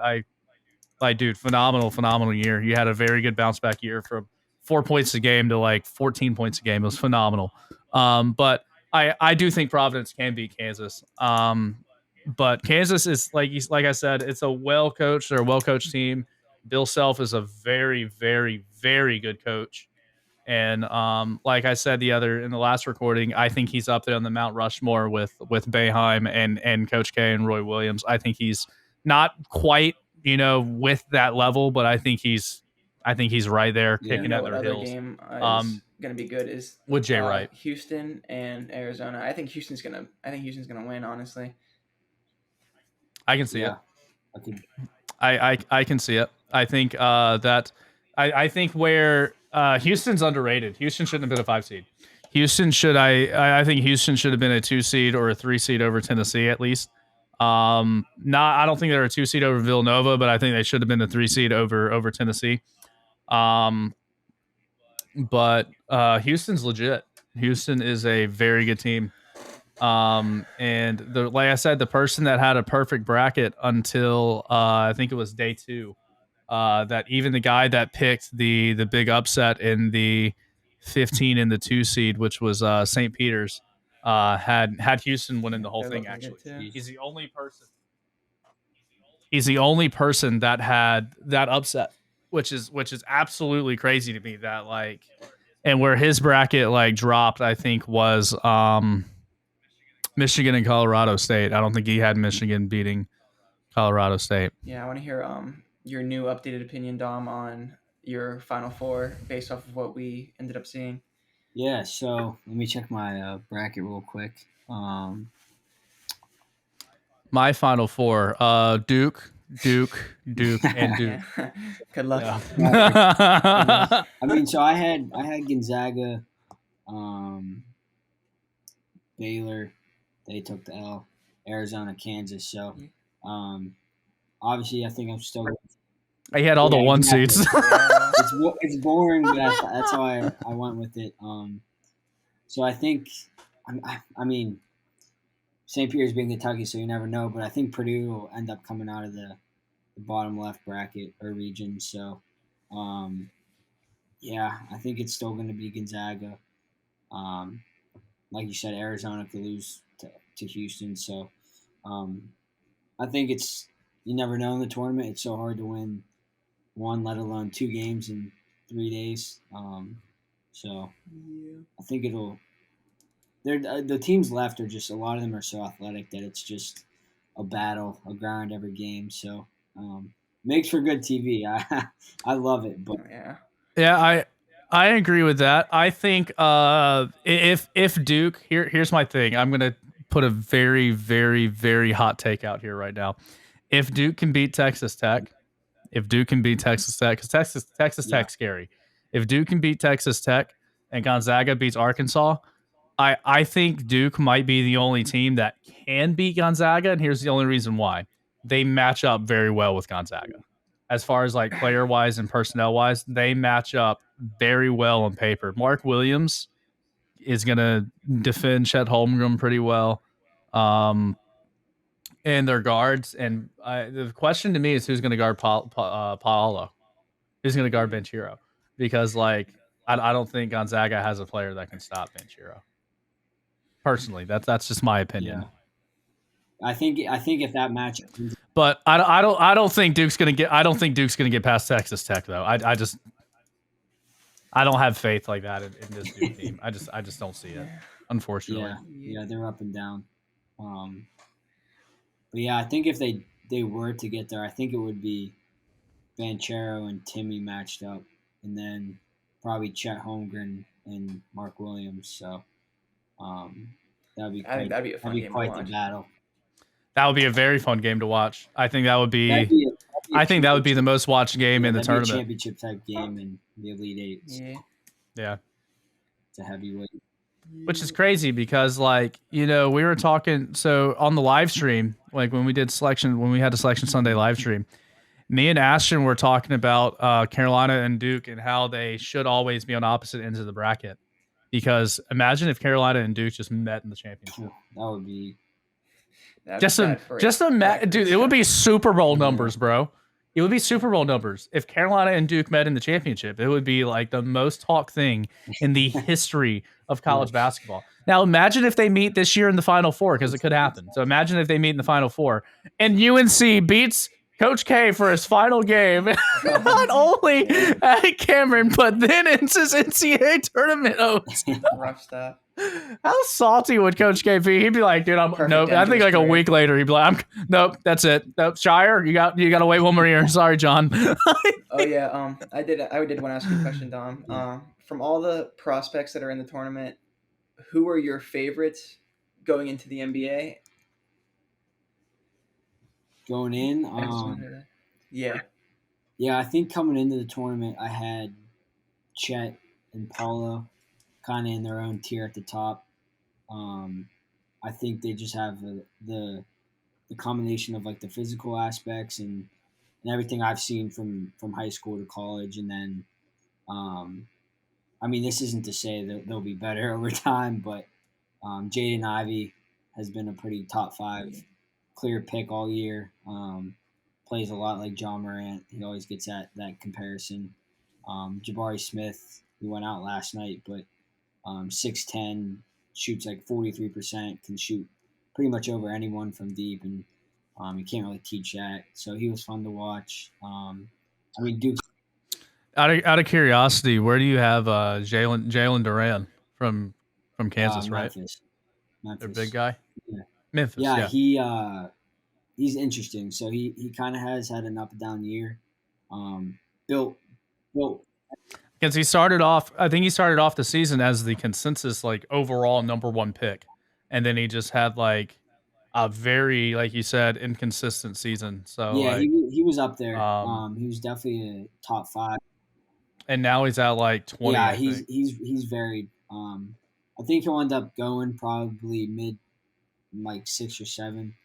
phenomenal year. You had a very good bounce back year from 4 points a game to like 14 points a game. It was phenomenal. But I do think Providence can beat Kansas. But Kansas is like I said, it's a well-coached team. Bill Self is a very, very, very good coach. And like I said in the last recording, I think he's up there on the Mount Rushmore with Boeheim and Coach K and Roy Williams. I think he's not quite, with that level, but I think he's I think he's right there Yeah. kicking at what their other heels. game is Um, going to be good is with Jay Wright. Houston and Arizona. I think Houston's gonna win. Honestly, I can see it. Okay. I can see it. I think I think where Houston's underrated. Houston shouldn't have been a 5 seed. I think Houston should have been a 2 seed or a 3 seed over Tennessee at least. I don't think they're a 2 seed over Villanova, but I think they should have been a 3 seed over Tennessee. But Houston's legit. Houston is a very good team. And like I said, the person that had a perfect bracket until I think it was day 2, that even the guy that picked the big upset in the 15 in the 2 seed, which was St. Peter's, had Houston winning the whole they're thing. looking Actually, good, too. he's the only person. He's the only person that had that upset, which is absolutely crazy to me. That like, and where his bracket like dropped, I think was Michigan and Colorado State. I don't think he had Michigan beating Colorado State. Yeah, I want to hear your new updated opinion, Dom, on your Final Four based off of what we ended up seeing. Yeah, so let me check my bracket real quick. My Final Four: Duke, and Duke. Yeah. Good luck. Yeah. I mean, so I had Gonzaga, Baylor, they took the L, Arizona, Kansas. So, obviously, I think I'm still. He had all the 1 seeds. Yeah. It's boring, but that's how I went with it. So I think, I mean, St. Peter's being Kentucky, so you never know. But I think Purdue will end up coming out of the bottom left bracket or region. So, yeah, I think it's still going to be Gonzaga. Like you said, Arizona could lose to Houston. So, I think you never know in the tournament. It's so hard to win 1, let alone 2 games in 3 days. So I think the teams left are just, a lot of them are so athletic that it's just a battle, a grind every game. So makes for good TV. I love it. But yeah, I agree with that. I think if Duke, here's my thing. I'm gonna put a very, very, very hot take out here right now. If Duke can beat Texas Tech, because Texas Tech's scary. If Duke can beat Texas Tech and Gonzaga beats Arkansas, I think Duke might be the only team that can beat Gonzaga, and here's the only reason why. They match up very well with Gonzaga. As far as like player-wise and personnel-wise, they match up very well on paper. Mark Williams is going to defend Chet Holmgren pretty well. And their guards. And the question to me is who's going to guard Paolo? Who's going to guard Banchero? Because like I don't think Gonzaga has a player that can stop Banchero. Personally, that's just my opinion. Yeah. I think if that match, but I don't think Duke's gonna get past Texas Tech though. I don't have faith like that in this Duke team. I just don't see it, unfortunately. Yeah, they're up and down. But yeah, I think if they were to get there, I think it would be Banchero and Timmy matched up, and then probably Chet Holmgren and Mark Williams. So that'd be quite the battle. That would be a very fun game to watch. I think that would be. That would be the most watched game in the tournament. A championship type game in the Elite Eight. Yeah. It's a heavyweight. Which is crazy because, like, we were talking. So on the live stream, like when we had a Selection Sunday live stream, me and Ashton were talking about Carolina and Duke and how they should always be on opposite ends of the bracket. Because imagine if Carolina and Duke just met in the championship. That would be. Dude, it would be Super Bowl numbers, bro. It would be Super Bowl numbers. If Carolina and Duke met in the championship, it would be like the most talked thing in the history of college basketball. Now, imagine if they meet this year in the Final Four, because it could happen. So imagine if they meet in the Final Four and UNC beats Coach K for his final game, not only at Cameron, but then it's his NCAA tournament host. Rough stuff. How salty would Coach K be? He'd be like, dude, Perfect nope. end I to think his like a career. week later, he'd be like, nope, that's it. Nope, Shire, you got to wait one more year. Sorry, John. Oh yeah, I did want to ask you a question, Dom. Yeah. From all the prospects that are in the tournament, who are your favorites going into the NBA? Going in, I just wanted to- yeah. yeah, I think coming into the tournament, I had Chet and Paulo kind of in their own tier at the top. I think they just have the combination of like the physical aspects and everything I've seen from high school to college, and then I mean, this isn't to say that they'll be better over time, but Jaden Ivey has been a pretty top 5 clear pick all year. Plays a lot like John Morant. He always gets that comparison. Jabari Smith, he went out last night, but 6'10", shoots like 43%, can shoot pretty much over anyone from deep, and you can't really teach that. So he was fun to watch. I mean, Duke. Out of curiosity, where do you have Jalen Duran from Kansas, right? Memphis. Their big guy? Yeah. Memphis, Yeah, he's interesting. So he kind of has had an up and down year. Built. Because he started off, I think he started off the season as the consensus like overall number 1 pick, and then he just had like a very, like you said, inconsistent season. So Yeah, like, he was up there. um, He was definitely a top 5. and now he's at like 20. Yeah, I think. he's varied. I think he'll end up going probably mid, like 6 or 7,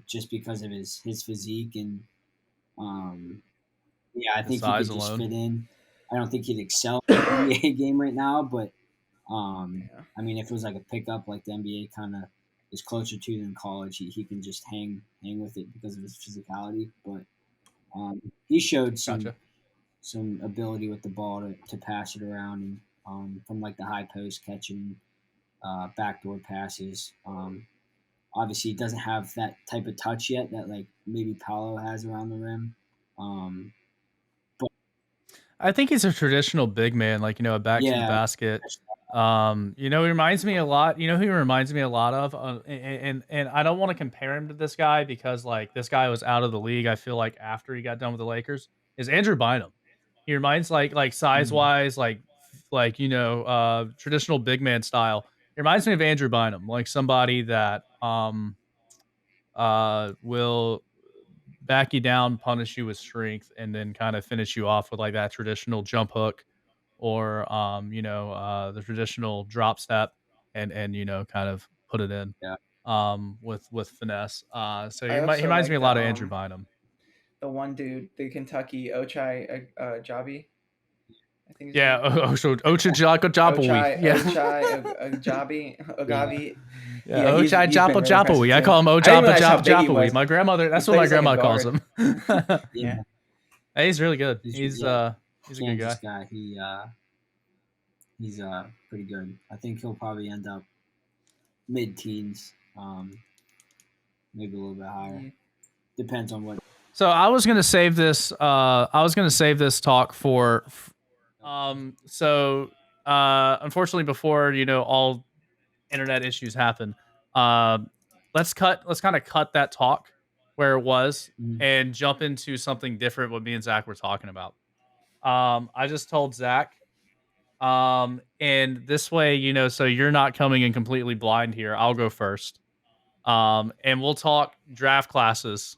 just because of his physique and yeah, I The think he size could just alone. fit in. I don't think he'd excel in the NBA game right now, but Yeah. I mean, if it was like a pickup like the NBA kind of is closer to than college, he can just hang with it because of his physicality. But he showed Gotcha. some ability with the ball to pass it around and from like the high post catching backdoor passes. Obviously, he doesn't have that type of touch yet that like maybe Paolo has around the rim. I think he's a traditional big man, like, a back to the Yeah, basket. He reminds me a lot. You know who he reminds me a lot of, and I don't want to compare him to this guy because like this guy was out of the league. I feel like after he got done with the Lakers, is Andrew Bynum. He reminds like size wise, like traditional big man style. He reminds me of Andrew Bynum, like somebody that will back you down, punish you with strength, and then kind of finish you off with like that traditional jump hook or the traditional drop step and kind of put it in yeah. with finesse. So I he also reminds me like a lot of Andrew Bynum. the one dude, the Kentucky Ochai Jabi. I think. Yeah, Ochai Yeah. Ogavi. Yeah, he's Ochai been Joppa really Joppawi. impressive, I too. call him I didn't Ojapa realize how Jop big he Joppawi. was. My grandmother, that's He what my plays like a grandma calls guard. him. Yeah. Hey, he's really good. He's He's a a good guy. Kansas guy. He's pretty good. I think he'll probably end up mid-teens, maybe a little bit higher. Yeah. Depends on what. So I was gonna save this. I was gonna save this talk for. Unfortunately, before all internet issues happen, let's kind of cut that talk where it was and jump into something different. What me and Zach were talking about. I just told Zach. And this way, so you're not coming in completely blind here. I'll go first. And we'll talk draft classes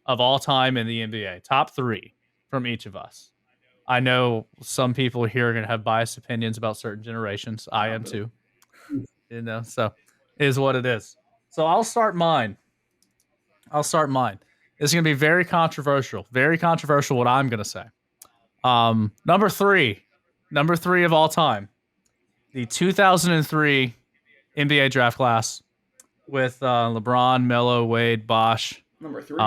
of all time in the NBA. Top 3 from each of us. I know some people here are going to have biased opinions about certain generations. I am too. So it is what it is. So I'll start mine. It's going to be very controversial. Very controversial what I'm going to say. Number three of all time. The 2003 NBA draft class with LeBron, Melo, Wade, Bosh. Number 3.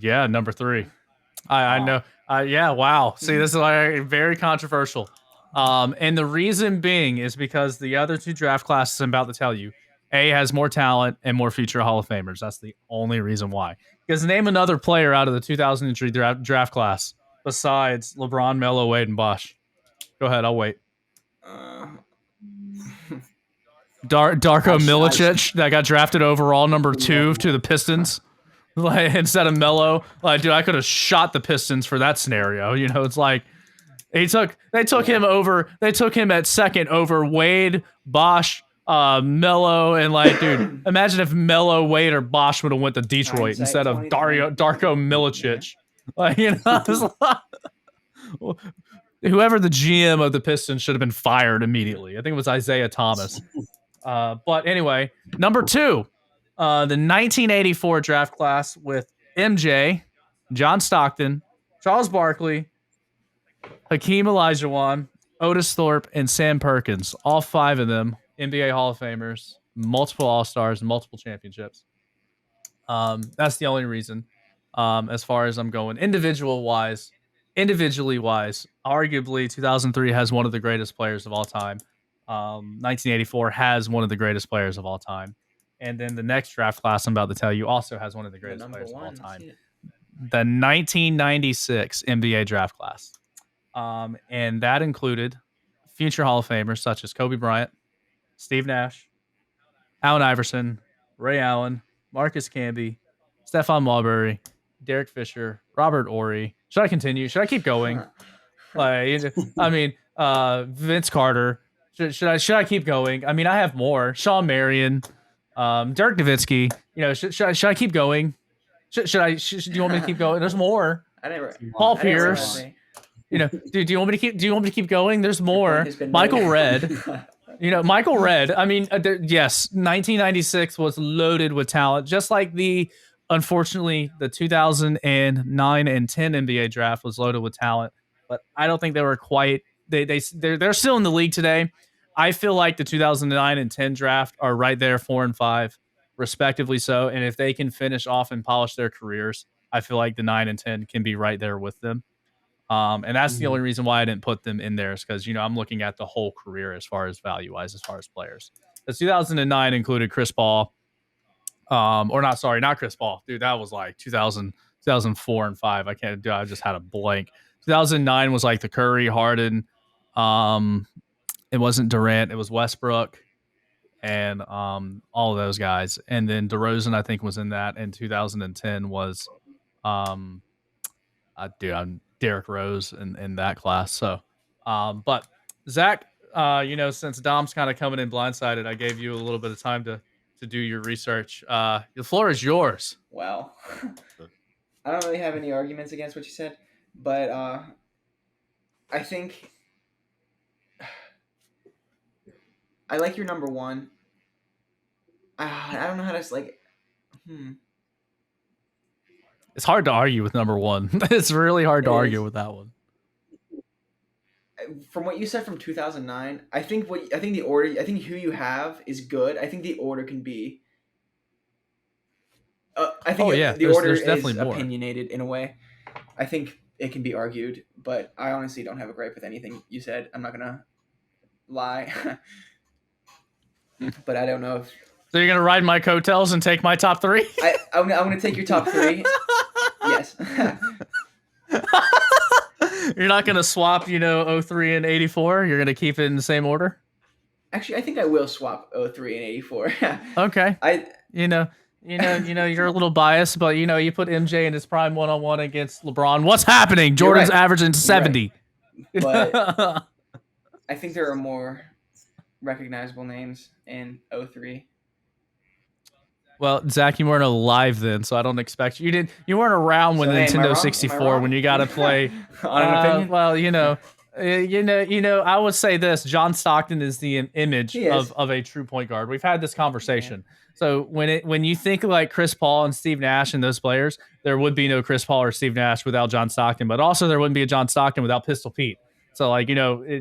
Yeah, number 3. I know. Yeah, wow. See, this is like very controversial. And the reason being is because the other 2 draft classes I'm about to tell you, A, has more talent and more future Hall of Famers. That's the only reason why. Because name another player out of the 2003 draft class besides LeBron, Melo, Wade, and Bosh. Go ahead, I'll wait. Darko Milicic that got drafted overall number 2 to the Pistons, like instead of Melo. Like, dude, I could have shot the Pistons for that scenario. You know, it's like they took him over. They took him at second over Wade, Bosch, Melo, and like, dude, imagine if Melo, Wade, or Bosch would have went to Detroit instead of Darko Milicic. Like, you know, whoever the GM of the Pistons should have been fired immediately. I think it was Isaiah Thomas. But anyway, number 2, the 1984 draft class with MJ, John Stockton, Charles Barkley, Hakeem Olajuwon, Otis Thorpe, and Sam Perkins. All 5 of them NBA Hall of Famers, multiple All-Stars, multiple championships. That's the only reason. As far as I'm going, individually wise, arguably 2003 has one of the greatest players of all time. 1984 has one of the greatest players of all time. And then the next draft class I'm about to tell you also has one of the greatest players of all time. The 1996 NBA draft class. And that included future Hall of Famers such as Kobe Bryant, Steve Nash, Allen Iverson, Ray Allen, Marcus Camby, Stephon Marbury, Derek Fisher, Robert Horry. Should I continue? Should I keep going? Like, I mean, Vince Carter. Should I keep going? I mean, I have more. Shawn Marion, Dirk Nowitzki. You know, should I keep going? Do you want me to keep going? There's more. Paul Pierce. You know, do you want me to keep going? There's more. Michael Redd. You know, Michael Redd. I mean, yes, 1996 was loaded with talent, just like unfortunately, the 2009 and 10 NBA draft was loaded with talent. But I don't think they were quite. They're still in the league today. I feel like the 2009 and 10 draft are right there, 4 and 5, respectively so. And if they can finish off and polish their careers, I feel like the 9 and 10 can be right there with them. And that's the only reason why I didn't put them in there is because, you know, I'm looking at the whole career as far as value-wise, as far as players. The 2009 included Chris Paul. Not Chris Paul. Dude, that was like 2004 and 5. I just had a blank. 2009 was like the Curry, Harden. It wasn't Durant. It was Westbrook and all of those guys. And then DeRozan, I think, was in that. And 2010 was I'm Derrick Rose in that class. So, but Zach, you know, since Dom's kind of coming in blindsided, I gave you a little bit of time to do your research. The floor is yours. Wow. I don't really have any arguments against what you said, but I think I like your number 1. I don't know how to like. It's hard to argue with number 1. It's really hard to argue with that one. From what you said from 2009, I think the order. I think who you have is good. I think the order can be. I think the order is definitely opinionated in a way. I think it can be argued, but I honestly don't have a gripe with anything you said. I'm not gonna lie, but I don't know if. So you're gonna ride my coattails and take my top 3? I'm gonna take your top 3. Yes. You're not gonna swap, 03 and 84. You're gonna keep it in the same order. Actually, I think I will swap 03 and 84. Okay. You're a little biased, but you put MJ in his prime 1-on-1 against LeBron. What's happening? Jordan's averaging 70. Right. But I think there are more recognizable names in 03. Well, Zach, you weren't alive then, so I don't expect you weren't around when Nintendo 64 when you got to play. On an opinion? Well, I would say this: John Stockton is the image of a true point guard. We've had this conversation. Yeah. So when you think like Chris Paul and Steve Nash and those players, there would be no Chris Paul or Steve Nash without John Stockton, but also there wouldn't be a John Stockton without Pistol Pete. So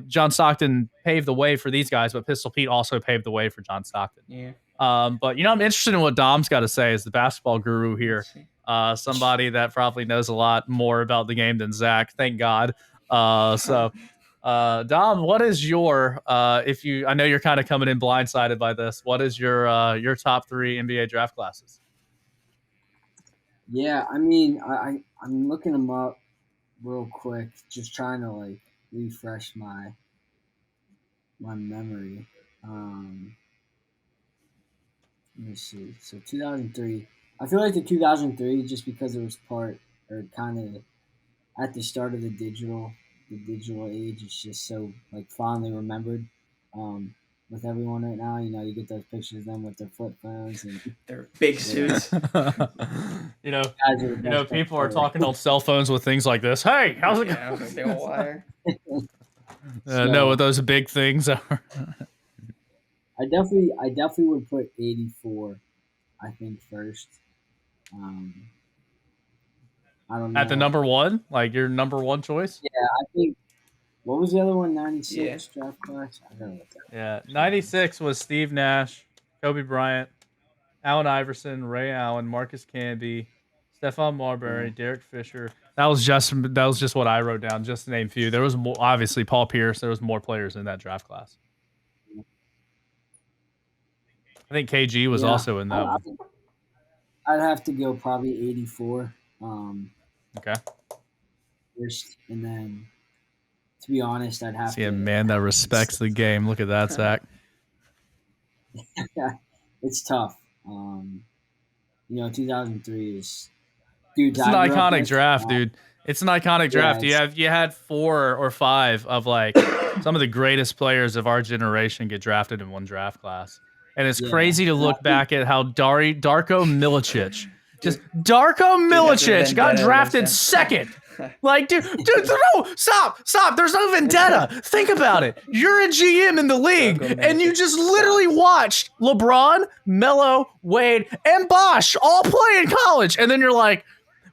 John Stockton paved the way for these guys, but Pistol Pete also paved the way for John Stockton. Yeah. But I'm interested in what Dom's got to say as the basketball guru here. Somebody that probably knows a lot more about the game than Zach. Thank God. Dom, what is your I know you're kind of coming in blindsided by this. What is your top 3 NBA draft classes? Yeah, I mean, I'm looking them up real quick, just trying to refresh my memory. Let me see. So 2003. I feel like the 2003 just because it was part or kind of at the start of the digital age. It's just so like fondly remembered. With everyone right now, you get those pictures of them with their flip phones and They're big yeah, suits. guys are the best People are part. talking on cell phones with things like this. Hey, how's it going? Yeah, they all wire. No, what those big things are. I definitely would put 84. I think first. Um, I don't know. At the number one, like your number one choice. Yeah, I think. What was the other one? 96 Yeah. draft class. I don't know what that. Yeah, 96 was Steve Nash, Kobe Bryant, Allen Iverson, Ray Allen, Marcus Camby, Stephon Marbury, Derek Fisher. That was just what I wrote down, just to name a few. There was more, obviously Paul Pierce. There was more players in that draft class. I think KG was also in that one. I'd have to go probably 84. Okay. First, and then to be honest, I'd have See to. a man that respects the game. Look at that, Zach. It's tough. 2003 is. Dude, It's an iconic draft, dude. It's an iconic draft. You had 4 or 5 of like some of the greatest players of our generation get drafted in one draft class. And it's crazy to look back at how Darko Milicic, got drafted second. Like, dude, no, stop. There's no vendetta. Think about it. You're a GM in the league, and you just literally watched LeBron, Melo, Wade, and Bosh all play in college, and then you're like,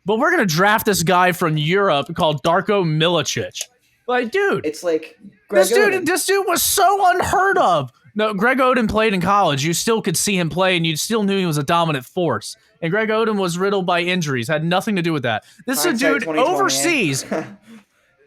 but we're gonna draft this guy from Europe called Darko Milicic. Like, dude, It's like this dude was so unheard of. No, Greg Oden played in college. You still could see him play, and you still knew he was a dominant force. And Greg Oden was riddled by injuries. Had nothing to do with that. This is a dude overseas.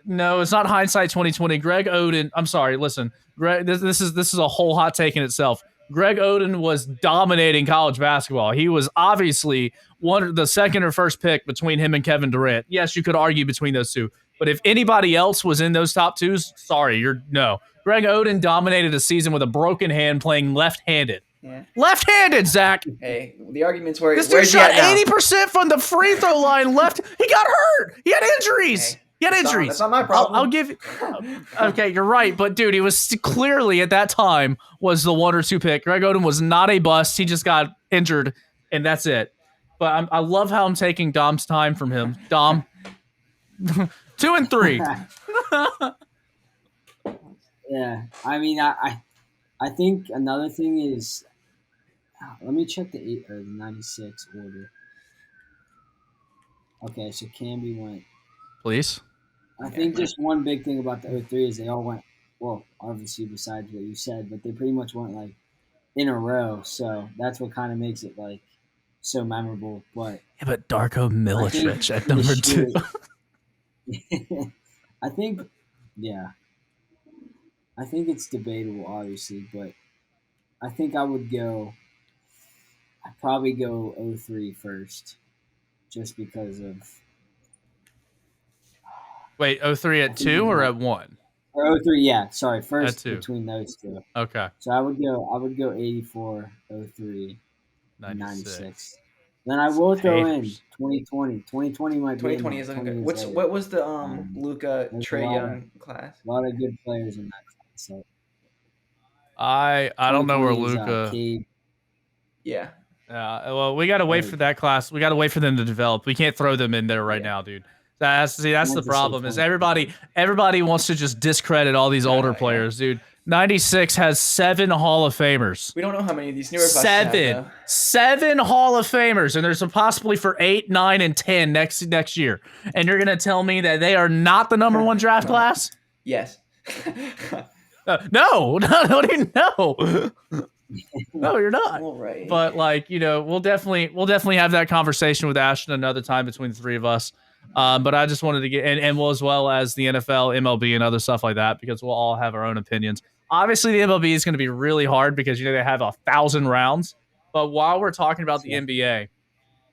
No, it's not hindsight 2020. Greg Oden. I'm sorry. Listen, Greg. This is a whole hot take in itself. Greg Oden was dominating college basketball. He was obviously the second or first pick between him and Kevin Durant. Yes, you could argue between those two. But if anybody else was in those top twos, sorry, no. Greg Oden dominated a season with a broken hand playing left-handed. Yeah. Left-handed, Zach. Hey, the arguments were this dude shot 80% from the free throw line left. He got hurt. He had injuries. That's not my problem. I'll give you. Okay, you're right. But, dude, he was clearly at that time was the 1 or 2 pick. Greg Oden was not a bust. He just got injured, and that's it. But I love how I'm taking Dom's time from him. Dom. 2 and 3. Yeah, I mean, I think another thing is, let me check the 96 order. Okay, so Camby went. Please. I think just one big thing about the 03 is they all went, well, obviously besides what you said, but they pretty much went like in a row. So that's what kind of makes it like so memorable. But yeah, but Darko Milicic at number 2. I think it's debatable, obviously, but I think I'd probably go 03 first, just because of. Wait, 03 at 2 or at 1? Or 03, yeah. Sorry, first at 2. Between those two. Okay. So I would go 84, 03, 96. Then I will throw in 2020. 2020 might be. 2020 is looking good. What was the Luka Trae Young class? A lot of good players in that class. So. I don't know where Luka. Yeah. Well, we gotta wait for that class. We gotta wait for them to develop. We can't throw them in there right now, dude. That's the problem. Is everybody wants to just discredit all these older players, dude. 96 has 7 Hall of Famers. We don't know how many of these newer classes have, 7 Hall of Famers, and there's possibly for 8, 9, and 10 next year. And you're gonna tell me that they are not the number 1 draft class? Yes. No, no, you're not. All right. But we'll definitely have that conversation with Ashton another time between the 3 of us. But I just wanted to get and as well as the NFL, MLB, and other stuff like that, because we'll all have our own opinions. Obviously, the MLB is going to be really hard because they have 1,000 rounds. But while we're talking about the NBA,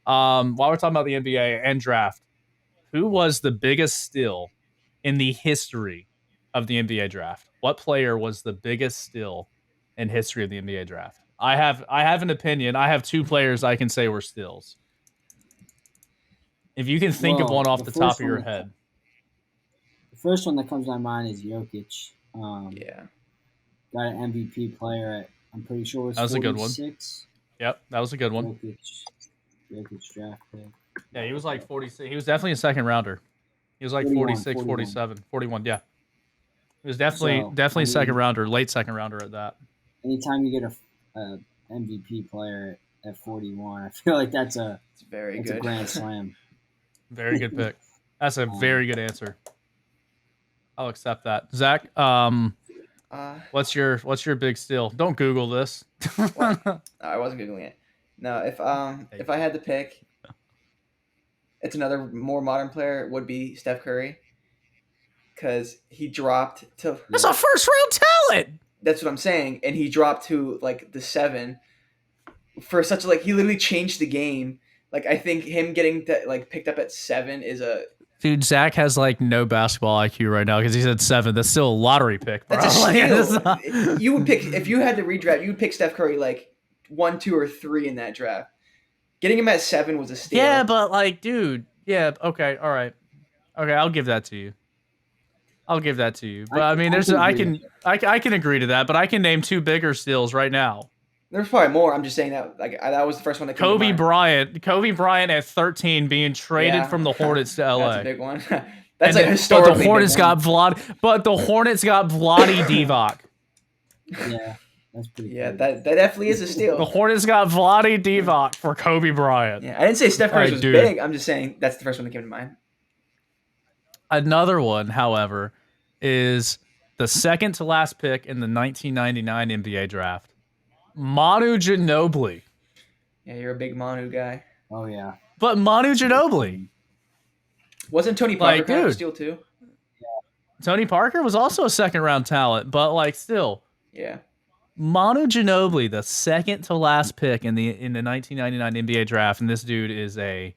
and draft, who was the biggest steal in the history of the NBA draft? What player was the biggest steal in history of the NBA draft. I have an opinion. I have 2 players I can say were steals. If you can think of one off the top of your head. The first one that comes to my mind is Jokic. Yeah. Got an MVP player at, I'm pretty sure it was That was a good one. 46. Yep, that was a good one. Jokic draft pick. Yeah, he was like 46. He was definitely a second rounder. He was like 46, 47, 41. Yeah. He was definitely second rounder, late second rounder at that. Anytime you get a MVP player at 41, I feel like that's a grand slam. Very good pick. That's a very good answer. I'll accept that. Zach, what's your big steal? Don't Google this. I wasn't Googling it. No, if I had to pick, it's another more modern player, it would be Steph Curry. Because he dropped to... That's a first-round talent! That's what I'm saying. And he dropped to, like, the 7. For such, like, he literally changed the game. Like, I think him getting, picked up at 7 is a... Dude, Zach has, like, no basketball IQ right now because he said 7. That's still a lottery pick, bro. That's a steal. You would pick... If you had to redraft, you would pick Steph Curry, like, 1, 2, or 3 in that draft. Getting him at 7 was a steal. Yeah, but, like, dude... Yeah, okay, all right. Okay, I'll give that to you. But I mean, I can agree to that, but I can name 2 bigger steals right now. There's probably more. I'm just saying that that was the first one that came to mind. Kobe Bryant at 13 being traded from the Hornets to LA. That's a big one. That's a historically but the Hornets got Vlade Divac. Yeah, that's pretty. Yeah, that definitely is a steal. The Hornets got Vlade Divac for Kobe Bryant. Yeah, I didn't say Steph Curry was big. I'm just saying that's the first one that came to mind. Another one, however, is the second to last pick in the 1999 NBA draft. Manu Ginobili. Yeah, you're a big Manu guy. Oh, yeah. But Manu Ginobili. Wasn't Tony Parker kind of a steal too? Yeah. Tony Parker was also a second-round talent, but, like, still. Yeah. Manu Ginobili, the second to last pick in the 1999 NBA draft, and this dude is a...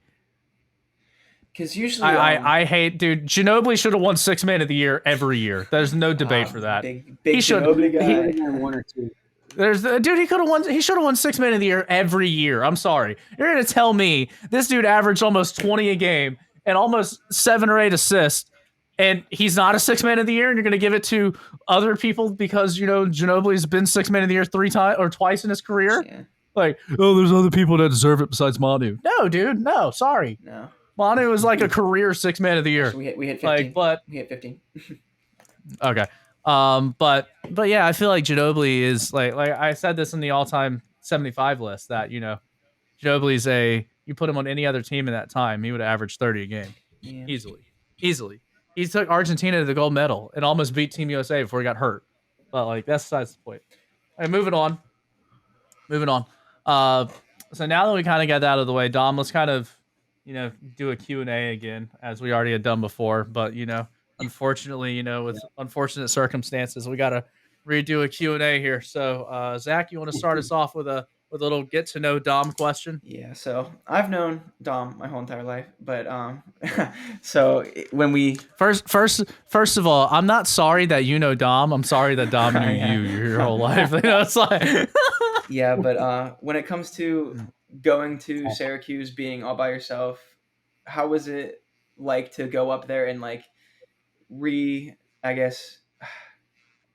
Because usually, I hate, dude. Ginobili should have won 6th Man of the Year every year. There's no debate for that. Big Ginobili guy. 1 or 2. Dude, he should have won 6th Man of the Year every year. I'm sorry. You're gonna tell me this dude averaged almost 20 a game and almost 7 or 8 assists, and he's not a 6th Man of the Year, and you're gonna give it to other people because Ginobili's been 6th Man of the Year 3 times or twice in his career. Yeah. Like, oh, there's other people that deserve it besides Manu. No, dude. No, sorry. No. Manu was like a career 6th Man of the Year. So we hit 15. We hit 15. Okay. But yeah, I feel like Ginobili is like I said this in the all-time 75 list that, Ginobili's you put him on any other team in that time, he would have averaged 30 a game. Yeah. Easily. He took Argentina to the gold medal and almost beat Team USA before he got hurt. But like that's besides the point. All right, moving on. So now that we kind of got that out of the way, Dom, let's kind of do a Q&A again, as we already had done before. But, unfortunately, with unfortunate circumstances, we got to redo a Q&A here. So, Zach, you want to start us off with a little get-to-know Dom question? Yeah, so I've known Dom my whole entire life. But so when we... First of all, I'm not sorry that you know Dom. I'm sorry that Dom knew you your whole life. It's like... Yeah, but when it comes to going to Syracuse, being all by yourself, how was it like to go up there and like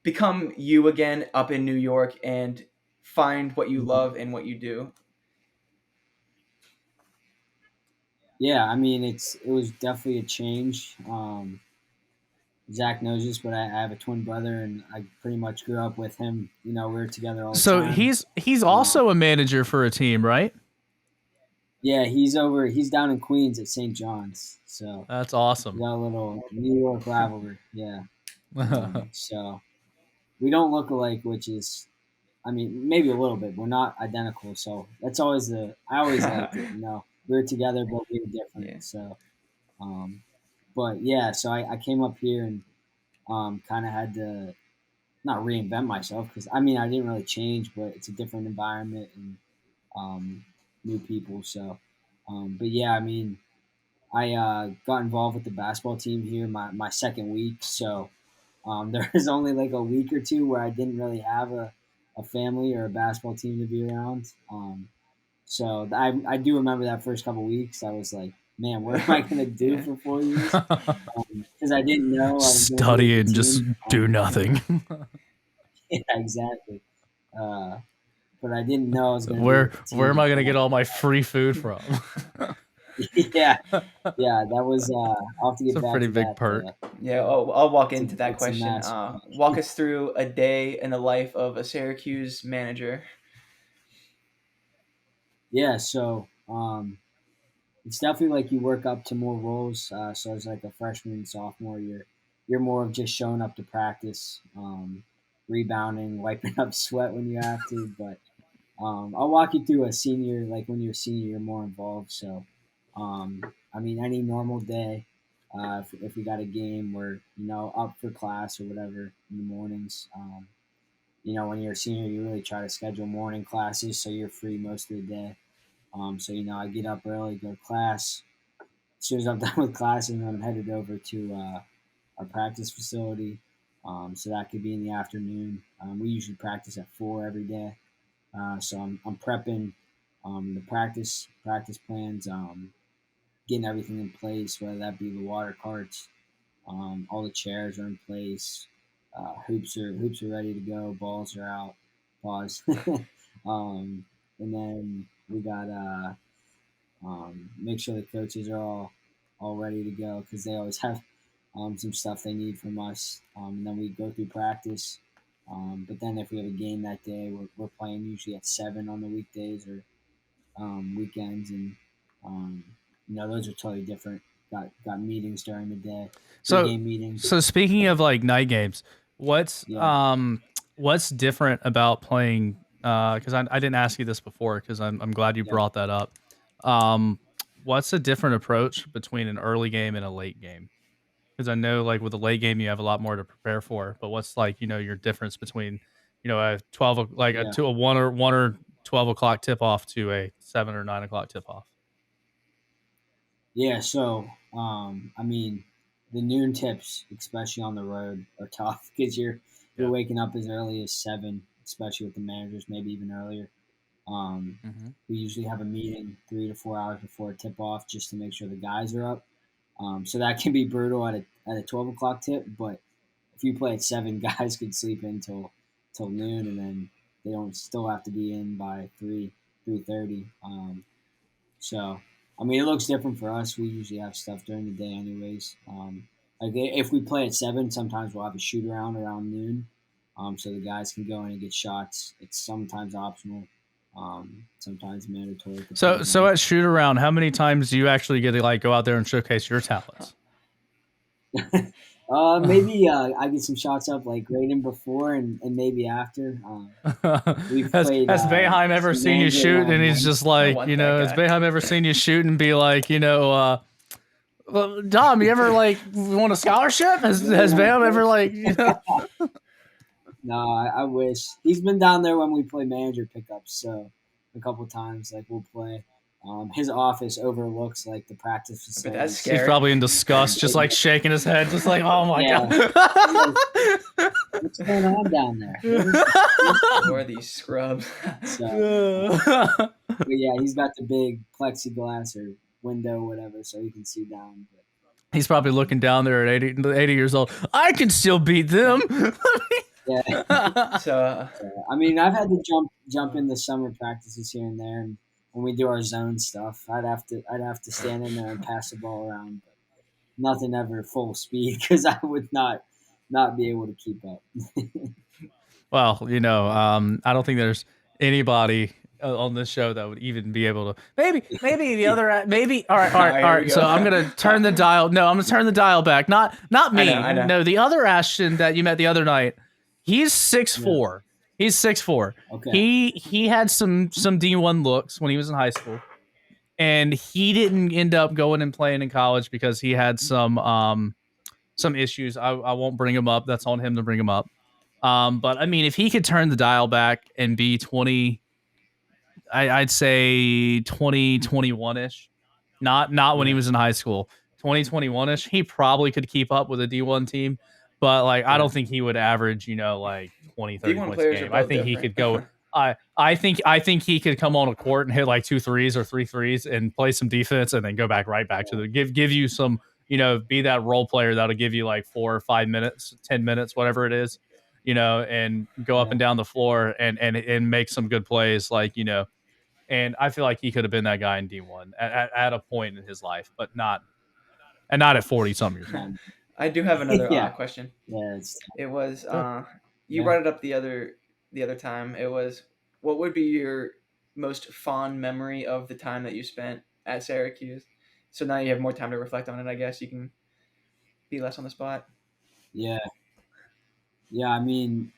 become you again up in New York and find what you love and what you do? Yeah, I mean it was definitely a change. Zach knows this, but I have a twin brother, and I pretty much grew up with him. We were together all the time. So he's also a manager for a team, right? Yeah, he's down in Queens at St. John's. So that's awesome. We got a little New York rivalry. Yeah. So we don't look alike, which is, I mean, maybe a little bit. We're not identical. So that's always I always liked it. We're together, but we're different. Yeah. So, but yeah, so I came up here and kind of had to not reinvent myself because, I mean, I didn't really change, but it's a different environment and new people. So, but yeah, I mean, I got involved with the basketball team here my second week. So there was only like a week or two where I didn't really have a a family or a basketball team to be around. So I do remember that first couple weeks. I was like, man, what am I going to do Yeah. for 4 years? Because I didn't know I was going to Study be and with the just team. do nothing. Yeah, exactly. But I didn't know I was going to be Where with the where am team. I gonna get all my free food from? Yeah, yeah, that was. I'll have to It's get a back pretty to big that. perk. Yeah, I'll walk into that It's a question. massive. Walk us through a day in the life of a Syracuse manager. Yeah, so it's definitely like you work up to more roles. So as like a freshman and sophomore, you're more of just showing up to practice, rebounding, wiping up sweat when you have to. But I'll walk you through a senior. Like when you're a senior, you're more involved. So I mean, any normal day, if we got a game, we're up for class or whatever in the mornings. When you're a senior, you really try to schedule morning classes so you're free most of the day. So I get up early, go to class. As soon as I'm done with class, and I'm headed over to our practice facility. So that could be in the afternoon. We usually practice at 4 every day. So I'm prepping the practice plans, getting everything in place, whether that be the water carts, all the chairs are in place, hoops are ready to go, balls are out. Pause. And then we got make sure the coaches are all ready to go because they always have some stuff they need from us. And then we go through practice. But then if we have a game that day, we're playing usually at 7 on the weekdays or weekends, and those are totally different. Got meetings during the day, So game meetings. so speaking of like night games, what's Yeah. what's different about playing? Because I didn't ask you this before, because I'm glad you Yeah. brought that up. Um, what's a different approach between an early game and a late game? Because I know like with a late game you have a lot more to prepare for, but what's like your difference between a 12 like a Yeah. to a 1 or 12 o'clock tip off to a 7 or 9 o'clock tip off? Yeah, so I mean, the noon tips, especially on the road, are tough because you're Yeah. waking up as early as 7, especially with the managers, maybe even earlier. Mm-hmm. We usually have a meeting 3 to 4 hours before tip off just to make sure the guys are up. So that can be brutal at a 12 o'clock tip, but if you play at 7, guys could sleep in till noon, and then they don't still have to be in by 3:30. So, I mean, it looks different for us. We usually have stuff during the day, anyways. Like if we play at 7, sometimes we'll have a shoot around noon, so the guys can go in and get shots. It's sometimes optional, sometimes mandatory. So at shoot around, how many times do you actually get to like go out there and showcase your talents? Maybe I get some shots up like right in before and maybe after. We've has played. Boeheim ever some seen you manager shoot and he's one-on-ones. just like, want that has guy. Boeheim ever seen you shoot and be like, well, Dom, you ever like won a scholarship? Has Boeheim ever like, No, I wish. He's been down there when we play manager pickups, so a couple times like we'll play. His office overlooks like the practice But facility. that's he's scary. probably in disgust, just like shaking his head, just like, oh my Yeah. god. What's going on down there? Who are these scrubs? So, but yeah, he's got the big plexiglass or window, whatever, so he can see down. But He's probably looking down there at 80 years old. I can still beat them. yeah, So I mean, I've had to jump in the summer practices here and there, and when we do our zone stuff, I'd have to stand in there and pass the ball around, but nothing ever full speed because I would not be able to keep up. Well, I don't think there's anybody on this show that would even be able to. Maybe the other. Maybe all right. Here we So go. I'm gonna turn the dial. No, I'm gonna turn the dial back. Not me. I know. No, the other Ashton that you met the other night. He's 6'4". He's 6'4". Okay. He had some D1 looks when he was in high school, and he didn't end up going and playing in college because he had some issues. I won't bring him up. That's on him to bring him up. But I mean, if he could turn the dial back and be 20, I'd say 2021-ish, not when he was in high school, 2021-ish, he probably could keep up with a D1 team. but like I Yeah. don't think he would average, like 20, 30 D1 points a players are game. I built think he different. could go. I think he could come on a court and hit like 2 threes or 3 threes and play some defense and then go right back to the give you some, be that role player that'll give you like 4 or 5 minutes, 10 minutes, whatever it is, and go up Yeah. and down the floor and make some good plays, And I feel like he could have been that guy in D1 at a point in his life, but not at 40 some years old. I do have another Yeah. question. Yeah. It's It was you yeah. brought it up the other time. It was, what would be your most fond memory of the time that you spent at Syracuse? So now you have more time to reflect on it. I guess you can be less on the spot. Yeah. Yeah. I mean,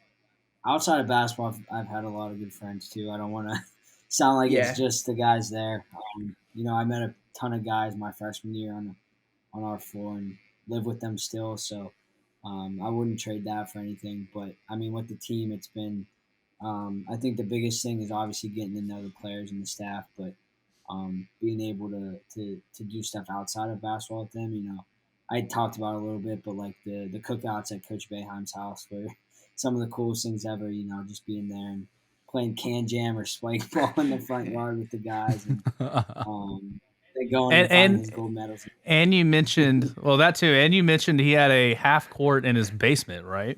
outside of basketball, I've had a lot of good friends too. I don't want to sound like it's Yeah, just the guys there. I met a ton of guys my freshman year on our floor and live with them still. So I wouldn't trade that for anything. But I mean, with the team, it's been. I think the biggest thing is obviously getting to know the players and the staff, but being able to do stuff outside of basketball with them. I talked about it a little bit, but like the cookouts at Coach Boeheim's house were some of the coolest things ever. Just being there and playing can jam or spike ball in the front yard with the guys, and they going and and finding and his gold medals. and you mentioned that too, and you mentioned he had a half court in his basement, right?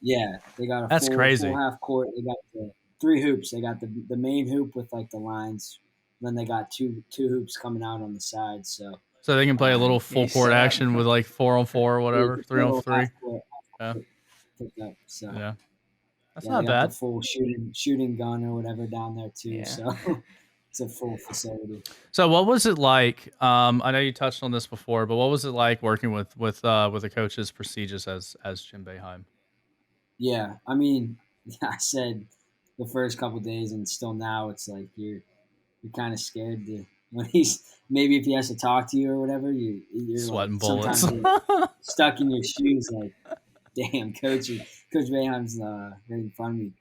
Yeah, they got a That's full crazy. half court. They got the three hoops. They got the main hoop with like the lines. Then they got two hoops coming out on the sides. So So they can play a little full nice court setup. action with like 4-on-4 or whatever, it's a three on little three. half Yeah, court pickup. So yeah, that's yeah, they not got the bad. full shooting gun or whatever down there too. Yeah. So it's a full facility. So what was it like? I know you touched on this before, but what was it like working with a coach as prestigious as Jim Boeheim? Yeah, I mean, I said the first couple days, and still now, it's like you're kind of scared to when he's maybe if he has to talk to you or whatever. You're like Sweating bullets. sometimes you're stuck in your shoes, like damn, Coach Boeheim's right in front of me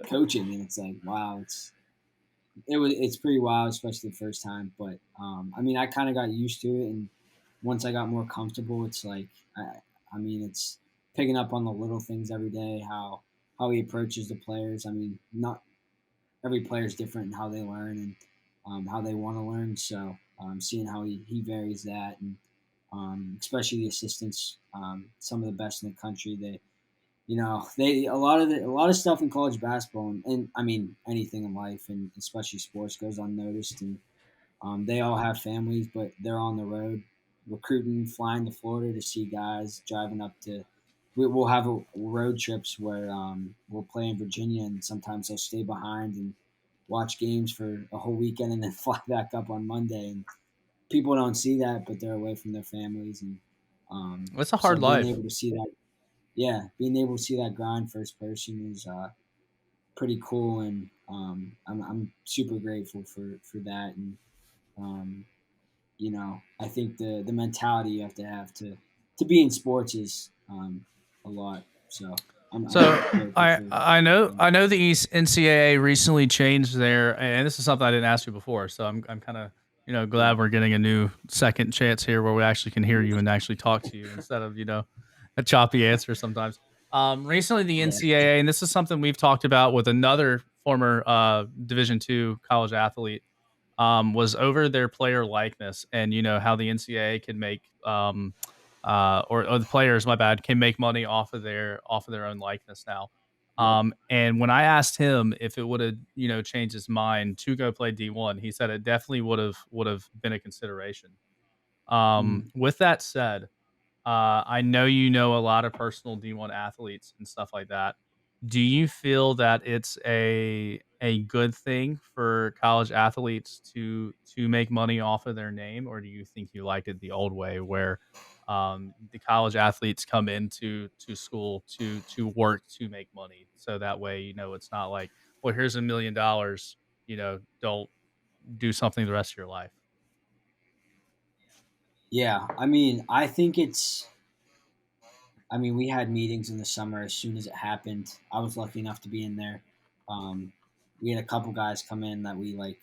coaching, and it's like wow, it's pretty wild, especially the first time. But I mean, I kind of got used to it, and once I got more comfortable, it's like I mean, it's picking up on the little things every day, how he approaches the players. I mean, not every player is different in how they learn and how they want to learn. So seeing how he varies that, and especially the assistants, some of the best in the country. They a lot of stuff in college basketball and I mean anything in life and especially sports goes unnoticed, and they all have families, but they're on the road recruiting, flying to Florida to see guys, driving up to. We'll have road trips where we'll play in Virginia, and sometimes they'll stay behind and watch games for a whole weekend, and then fly back up on Monday. And people don't see that, but they're away from their families, and It's a so hard being life. able to see that, yeah, being able to see that grind first person is pretty cool, and I'm super grateful for that, and um, I think the mentality you have to be in sports is a lot. So I'm So grateful I for. I know I know the East NCAA recently changed their, and this is something I didn't ask you before, so I'm kind of glad we're getting a new second chance here where we actually can hear you and actually talk to you instead of a choppy answer sometimes. Recently the Yeah, NCAA, and this is something we've talked about with another former Division II college athlete, was over their player likeness, and how the NCAA can make or the players, my bad, can make money off of their own likeness now. yeah, And when I asked him if it would have changed his mind to go play D1, he said it definitely would have been a consideration. mm, With that said, I know you know a lot of personal D1 athletes and stuff like that. Do you feel that it's a good thing for college athletes to make money off of their name, or do you think you liked it the old way where the college athletes come into school to work to make money, so that way it's not like, well, here's $1 million, don't do something the rest of your life. yeah. I mean, I think it's. I mean, we had meetings in the summer as soon as it happened. I was lucky enough to be in there. Um, we had a couple guys come in that we like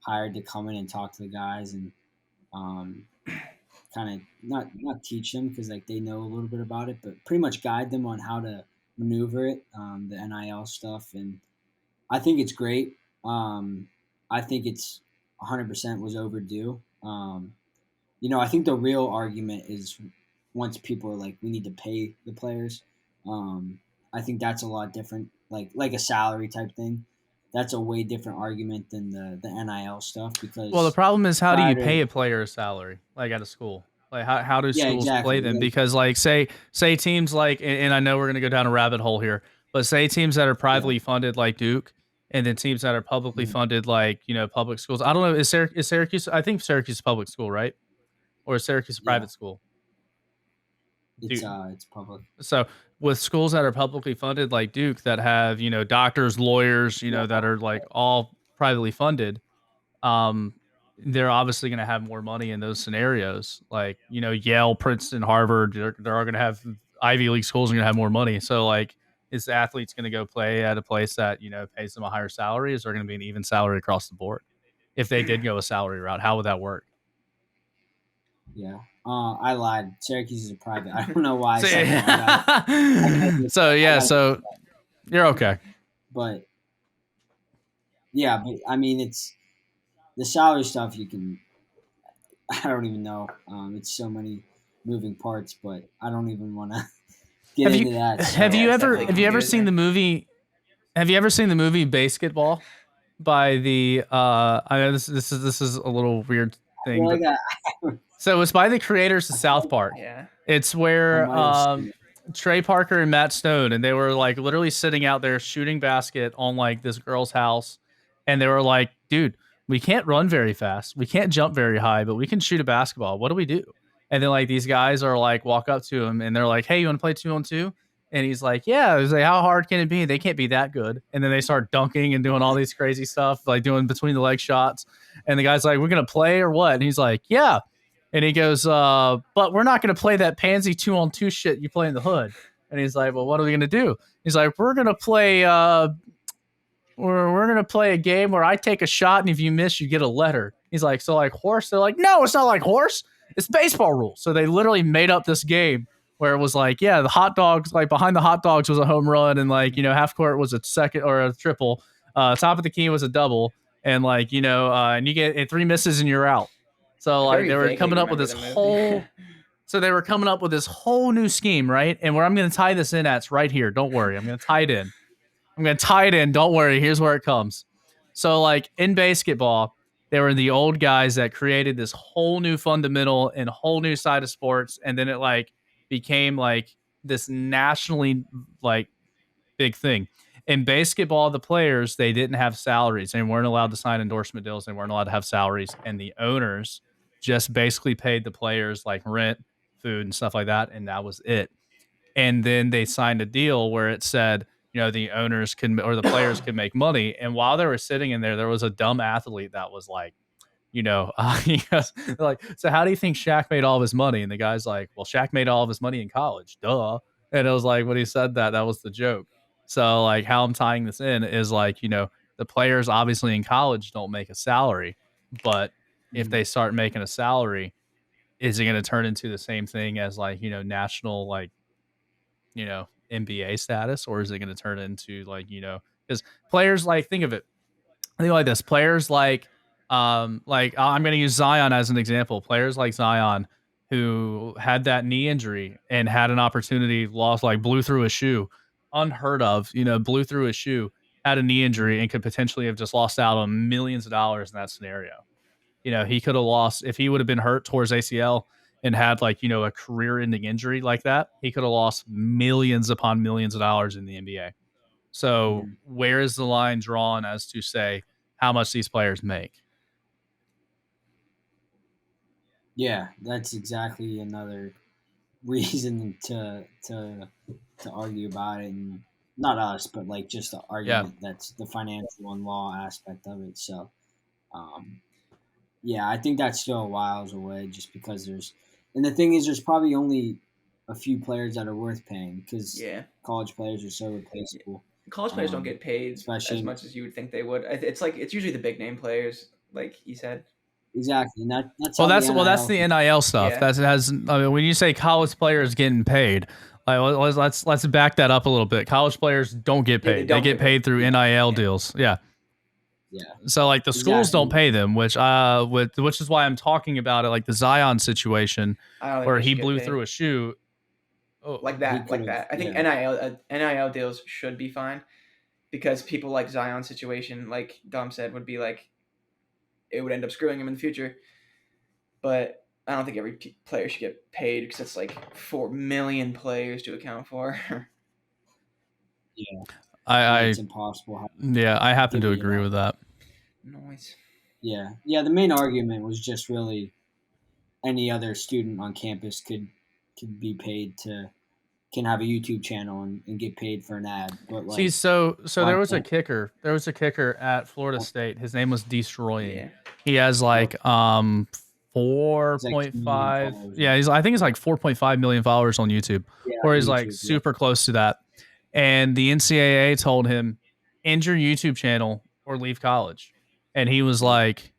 hired to come in and talk to the guys, and um, kind of not teach them because like they know a little bit about it, but pretty much guide them on how to maneuver it, the NIL stuff, and I think it's great. I think it's 100% was overdue. I think the real argument is once people are like, we need to pay the players. I think that's a lot different, like a salary type thing. That's a way different argument than the NIL stuff because Well, the problem is, how do you prior pay to, a player a salary like at a school? Like how do yeah, schools play exactly. them? Like, Because like say teams like, and I know we're gonna go down a rabbit hole here, but say teams that are yeah, privately funded like Duke, and then teams that are publicly mhm. funded like public schools. I don't know. Is Syracuse? I think Syracuse is public school, right? Or is Syracuse a Yeah, private school? it's Duke. it's public. So with schools that are publicly funded like Duke that have doctors, lawyers, Yeah, that are like all privately funded, um, they're obviously going to have more money in those scenarios. Like, Yale, Princeton, Harvard, they're all going to have Ivy League schools are going to have more money. So, like, is the athletes going to go play at a place that, pays them a higher salary? Is there going to be an even salary across the board? If they did go a salary route, how would that work? yeah. I lied. Syracuse is a private. I don't know why I So, said that. I gotta admit so that. I yeah, gotta admit so that. you're okay. But yeah, but I mean, it's the salary stuff. You can. I don't even know. It's so many moving parts, but I don't even want to get Have you into that. have So you Yeah, it's ever definitely have you ever seen confusing. the movie? Have you ever seen the movie Basketball by the I know this is a little weird I thing, feel but like so it's by the creators of I feel South like Park. Yeah. It's I where might have seen it. Trey Parker and Matt Stone, and they were like literally sitting out there shooting basket on like this girl's house, and they were like, "Dude, we can't run very fast, we can't jump very high, but we can shoot a basketball. What do we do?" And then like these guys are like walk up to him, and they're like, "Hey, you want to play 2-on-2?" And he's like, "Yeah." He's like, "How hard can it be? They can't be that good." And then they start dunking and doing all these crazy stuff, like doing between the leg shots. And the guy's like, "We're gonna play or what?" And he's like, "Yeah." And he goes, "But we're not gonna play that pansy 2-on-2 shit you play in the hood." And he's like, "Well, what are we gonna do?" He's like, "We're gonna play we're gonna play a game where I take a shot, and if you miss, you get a letter." He's like, "So like horse?" They're like, "No, it's not like horse. It's baseball rules." So they literally made up this game where it was like, yeah, the hot dogs, like behind the hot dogs was a home run, and like half court was a second or a triple, top of the key was a double, and like and you get 3 misses and you're out. So I like very they were vaguely coming up with remember this the movie. whole so they were coming up with this whole new scheme, right? And where I'm going to tie this in at's right here. Don't worry. I'm going to tie it in. I'm going to tie it in. Don't worry. Here's where it comes. So, like in basketball, there were the old guys that created this whole new fundamental and whole new side of sports. And then it like became like this nationally like big thing. In basketball, the players, they didn't have salaries. They weren't allowed to sign endorsement deals. They weren't allowed to have salaries. And the owners just basically paid the players like rent, food, and stuff like that. And that was it. And then they signed a deal where it said, the owners can or the players can make money. And while they were sitting in there was a dumb athlete that was like, he goes, like, "So how do you think Shaq made all of his money?" And the guy's like, "Well, Shaq made all of his money in college, duh." And it was like when he said that, that was the joke. So like how I'm tying this in is like, the players obviously in college don't make a salary, but if Mhm. they start making a salary, is it going to turn into the same thing as like, national like NBA status, or is it going to turn into like, because players like think of it, I think like this, players like I'm going to use Zion as an example. Players like Zion who had that knee injury and had an opportunity, lost like blew through a shoe, unheard of, blew through a shoe, had a knee injury and could potentially have just lost out on millions of dollars in that scenario. He could have lost if he would have been hurt towards ACL and had like, a career ending injury like that. He could have lost millions upon millions of dollars in the NBA. So Mhm. where is the line drawn as to say how much these players make? Yeah, that's exactly another reason to argue about it, and not us, but like just the Yeah. argument that's the financial and law aspect of it. So, um, yeah, I think that's still a whiles away, just because and the thing is, there's probably only a few players that are worth paying because Yeah. college players are so replaceable, College players don't get paid as especially much as you would think they would. It's like it's usually the big name players, like you said. Exactly. And that's Well, how that's the NIL stuff. Yeah. That has. I mean, when you say college players getting paid, like, let's back that up a little bit. College players don't get Yeah, paid. they They don't get get paid. paid through NIL deals. Yeah. Yeah. So like the schools Exactly. don't pay them, which is why I'm talking about it, like the Zion situation I don't think where they he should get blew paid. through a shoe. Oh, like He that. could've, I think yeah. NIL deals should be fine because people like Zion's situation, like Dom said, would be like it would end up screwing him in the future. But I don't think every player should get paid because it's like 4 million players to account for. Yeah. I It's impossible. yeah, I happen to Give you agree that. with that. Noise. Yeah. Yeah. The main argument was just really any other student on campus could be paid can have a YouTube channel and get paid for an ad. But like, See, so why there was a can't- kicker. There was a kicker at Florida State. His name was Destroying. Yeah. He has like 4.5. followers. Yeah, I think it's like 4.5 million followers on YouTube, Yeah, or he's YouTube, like yeah. super close to that. And the NCAA told him, end your YouTube channel or leave college. And he was like,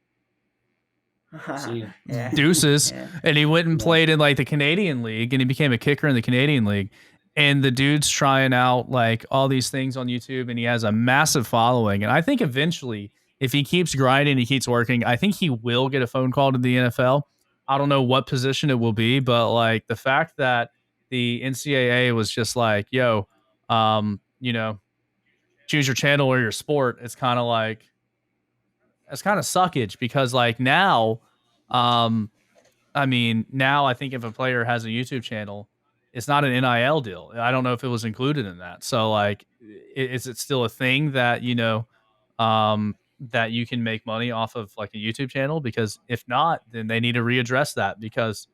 See ya. Yeah. deuces. Yeah. And he went and Yeah. played in like the Canadian League, and he became a kicker in the Canadian League. And the dude's trying out like all these things on YouTube, and he has a massive following. And I think eventually, if he keeps grinding, he keeps working, I think he will get a phone call to the NFL. I don't know what position it will be, but like the fact that the NCAA was just like, yo, choose your channel or your sport, it's kind of like, it's kind of suckage because like now, now I think if a player has a YouTube channel, it's not an NIL deal. I don't know if it was included in that. So like, is it still a thing that, that you can make money off of like a YouTube channel? Because if not, then they need to readdress that because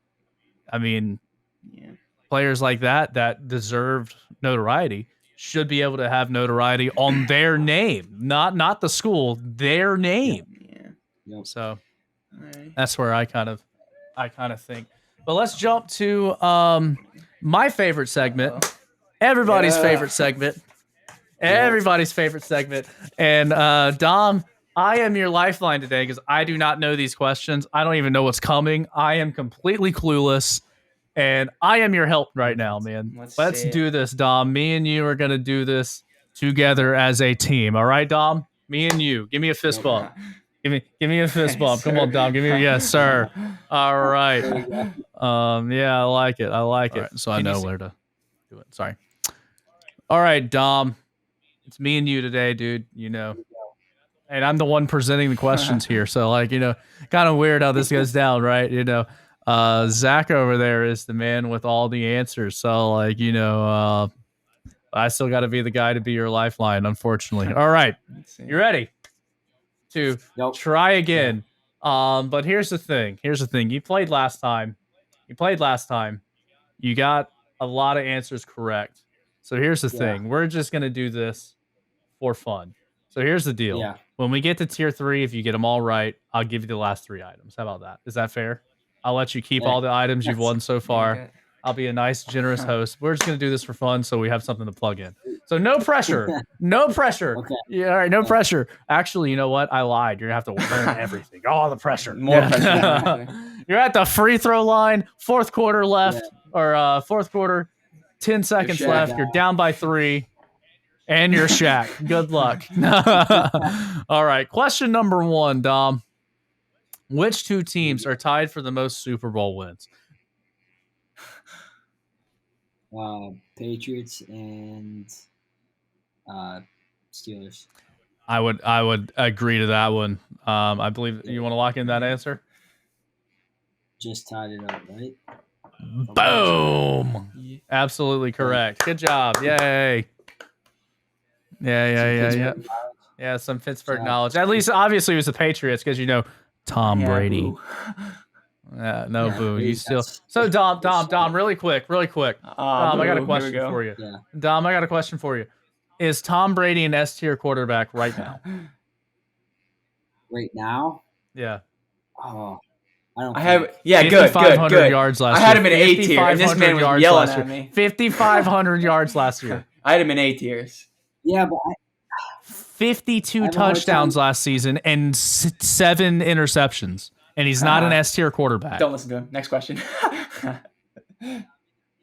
Yeah. players like that deserved notoriety should be able to have notoriety on their name, not the school, their name. Yeah. Yep. So All right. that's where I kind of think. But let's jump to my favorite segment, everybody's Yeah. favorite segment, everybody's favorite segment. And Dom, I am your lifeline today because I do not know these questions. I don't even know what's coming. I am completely clueless. And I am your help right now, man. Let's see it. do this, Dom. Me and you are going to do this together as a team. All right, Dom? Me and you. Give me a fist bump. Give me a fist bump. Come on, Dom. Give me yes, sir. All right. Yeah, I like it. I like it. Right, So I know where to do it. Sorry. All right, Dom. It's me and you today, dude. And I'm the one presenting the questions here. So like, kind of weird how this goes down, right? Zach over there is the man with all the answers. So like, I still got to be the guy to be your lifeline, unfortunately. All right. You ready to try again? But here's the thing. You played last time. You got a lot of answers correct. So here's the thing. We're just going to do this for fun. So here's the deal. Yeah. When we get to tier 3, if you get them all right, I'll give you the last 3 items. How about that? Is that fair? I'll let you keep all the items you've won so far. Okay. I'll be a nice, generous host. We're just going to do this for fun so we have something to plug in. So no pressure. No pressure. Okay. Yeah, all right, no pressure. Actually, you know what? I lied. You're going to have to learn everything. All the pressure. More pressure. You're at the free throw line, fourth quarter left, or fourth quarter, 10 seconds Shaq. left. You're down by 3. And you're Shaq. Good luck. All right. Question number 1, Dom. Which 2 teams are tied for the most Super Bowl wins? Patriots and Steelers. I would agree to that one. I believe you want to lock in that answer. Just tied it up, right? Boom. Absolutely correct. Good job. Yay. Yeah. Yeah, some Pittsburgh knowledge. At least, obviously, it was the Patriots because Tom Brady. Boo. No boo. You still. That's- So Dom, really quick. Dom, I got a Boo. question Here we go. for you. Yeah. Dom, I got a question for you. Is Tom Brady an S tier quarterback right now? Right now? Yeah. Oh, I don't. I have think- good. 5,500 yards last year. I had him in A tier, and this man 5,500 was yards yelling last at year. me. 5,500 yards last year. I had him in A tiers. Yeah, but 52 I have a hard touchdowns time- last season and 7 interceptions and he's not an S tier quarterback. Don't listen to him. Next question.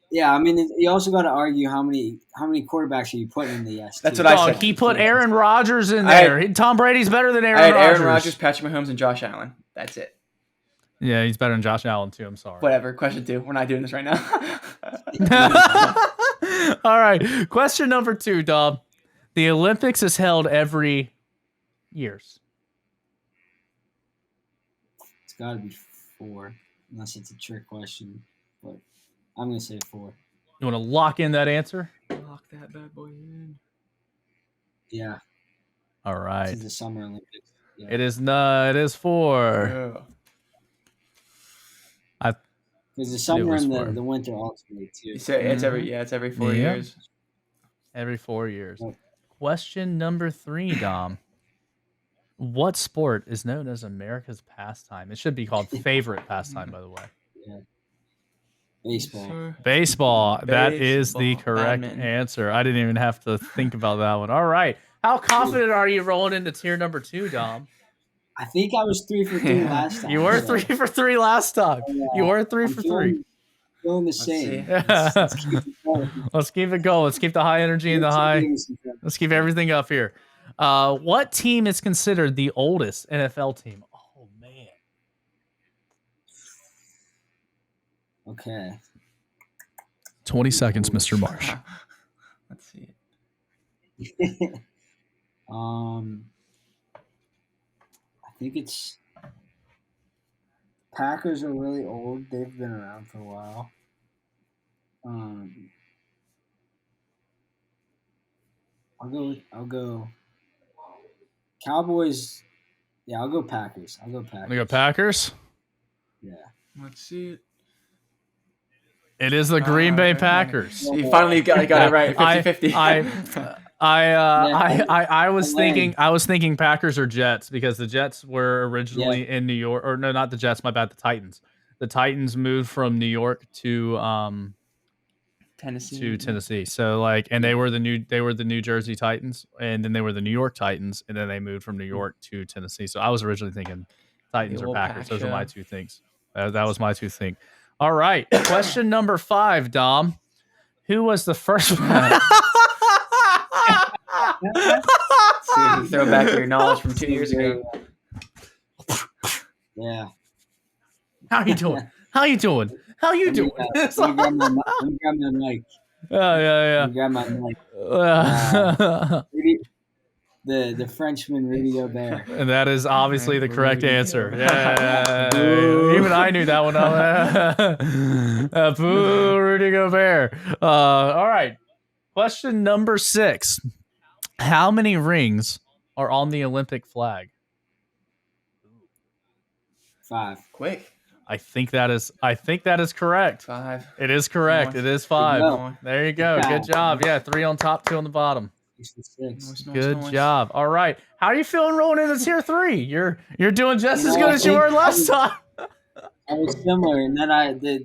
Yeah, I mean, you also got to argue how many quarterbacks are you putting in the S. That's what I said. He put Aaron Rodgers in there. Tom Brady's better than Aaron I had Rodgers. Aaron Rodgers, Patrick Mahomes, and Josh Allen. That's it. Yeah, he's better than Josh Allen too. I'm sorry. Whatever. Question 2. We're not doing this right now. All right. Question number 2, Dom. The Olympics is held every years. It's got to be 4, unless it's a trick question. But I'm going to say 4. You want to lock in that answer? Lock that bad boy in. Yeah. All right. This is the Summer Olympics. Yeah. It is not. It is 4. Because the summer and 4. the winter alternate too. It's every 4 Yeah. years. Every 4 years. Yep. Question number 3, Dom. What sport is known as America's pastime? It should be called favorite pastime, by the way. Yeah. Baseball. Baseball. That is the Baseball. correct Badminton. answer. I didn't even have to think about that one. All right. How confident are you rolling into tier number 2, Dom? I think I was 3 for 3 last time. You were so 3 for 3 last time. You were 3 I'm for 3. Feeling the see. same. Let's Keep it going. keep it going. Let's keep the high energy and the high. Let's keep everything up here. What team is considered the oldest NFL team? Oh, man. Okay. 20 seconds, Mr. Marsh. Let's see. I think it's Packers are really old. They've been around for a while. I'll go Cowboys. Yeah, I'll go Packers. We go Packers. Yeah. Let's see. It is the Green Bay Packers. You finally got it right. 50-50. I was thinking Packers or Jets because the Jets were originally in New York, or no, not the Jets. My bad. The Titans. The Titans moved from New York to Tennessee. So and they were the New Jersey Titans, and then they were the New York Titans, and then they moved from New York to Tennessee. So I was originally thinking Titans or Packers. Those are my two things. That was my two things. All right. Question number 5, Dom. Who was the first one? See, throw back your knowledge from 2 years ago. Yeah. How you doing? Let me grab my mic. Yeah. Let me grab my mic. The Frenchman Rudy Gobert. And that is obviously the correct answer. Yeah. Even I knew that one. Boo, Rudy Gobert. All right. Question number 6. How many rings are on the Olympic flag? 5. Quick. I think that is correct. 5. It is correct. It is 5. No. There you go. Good job. Yeah, 3 on top, 2 on the bottom. 66. Good job. All right. How are you feeling rolling into tier 3? You're doing just as good as you were last time. I was similar, and then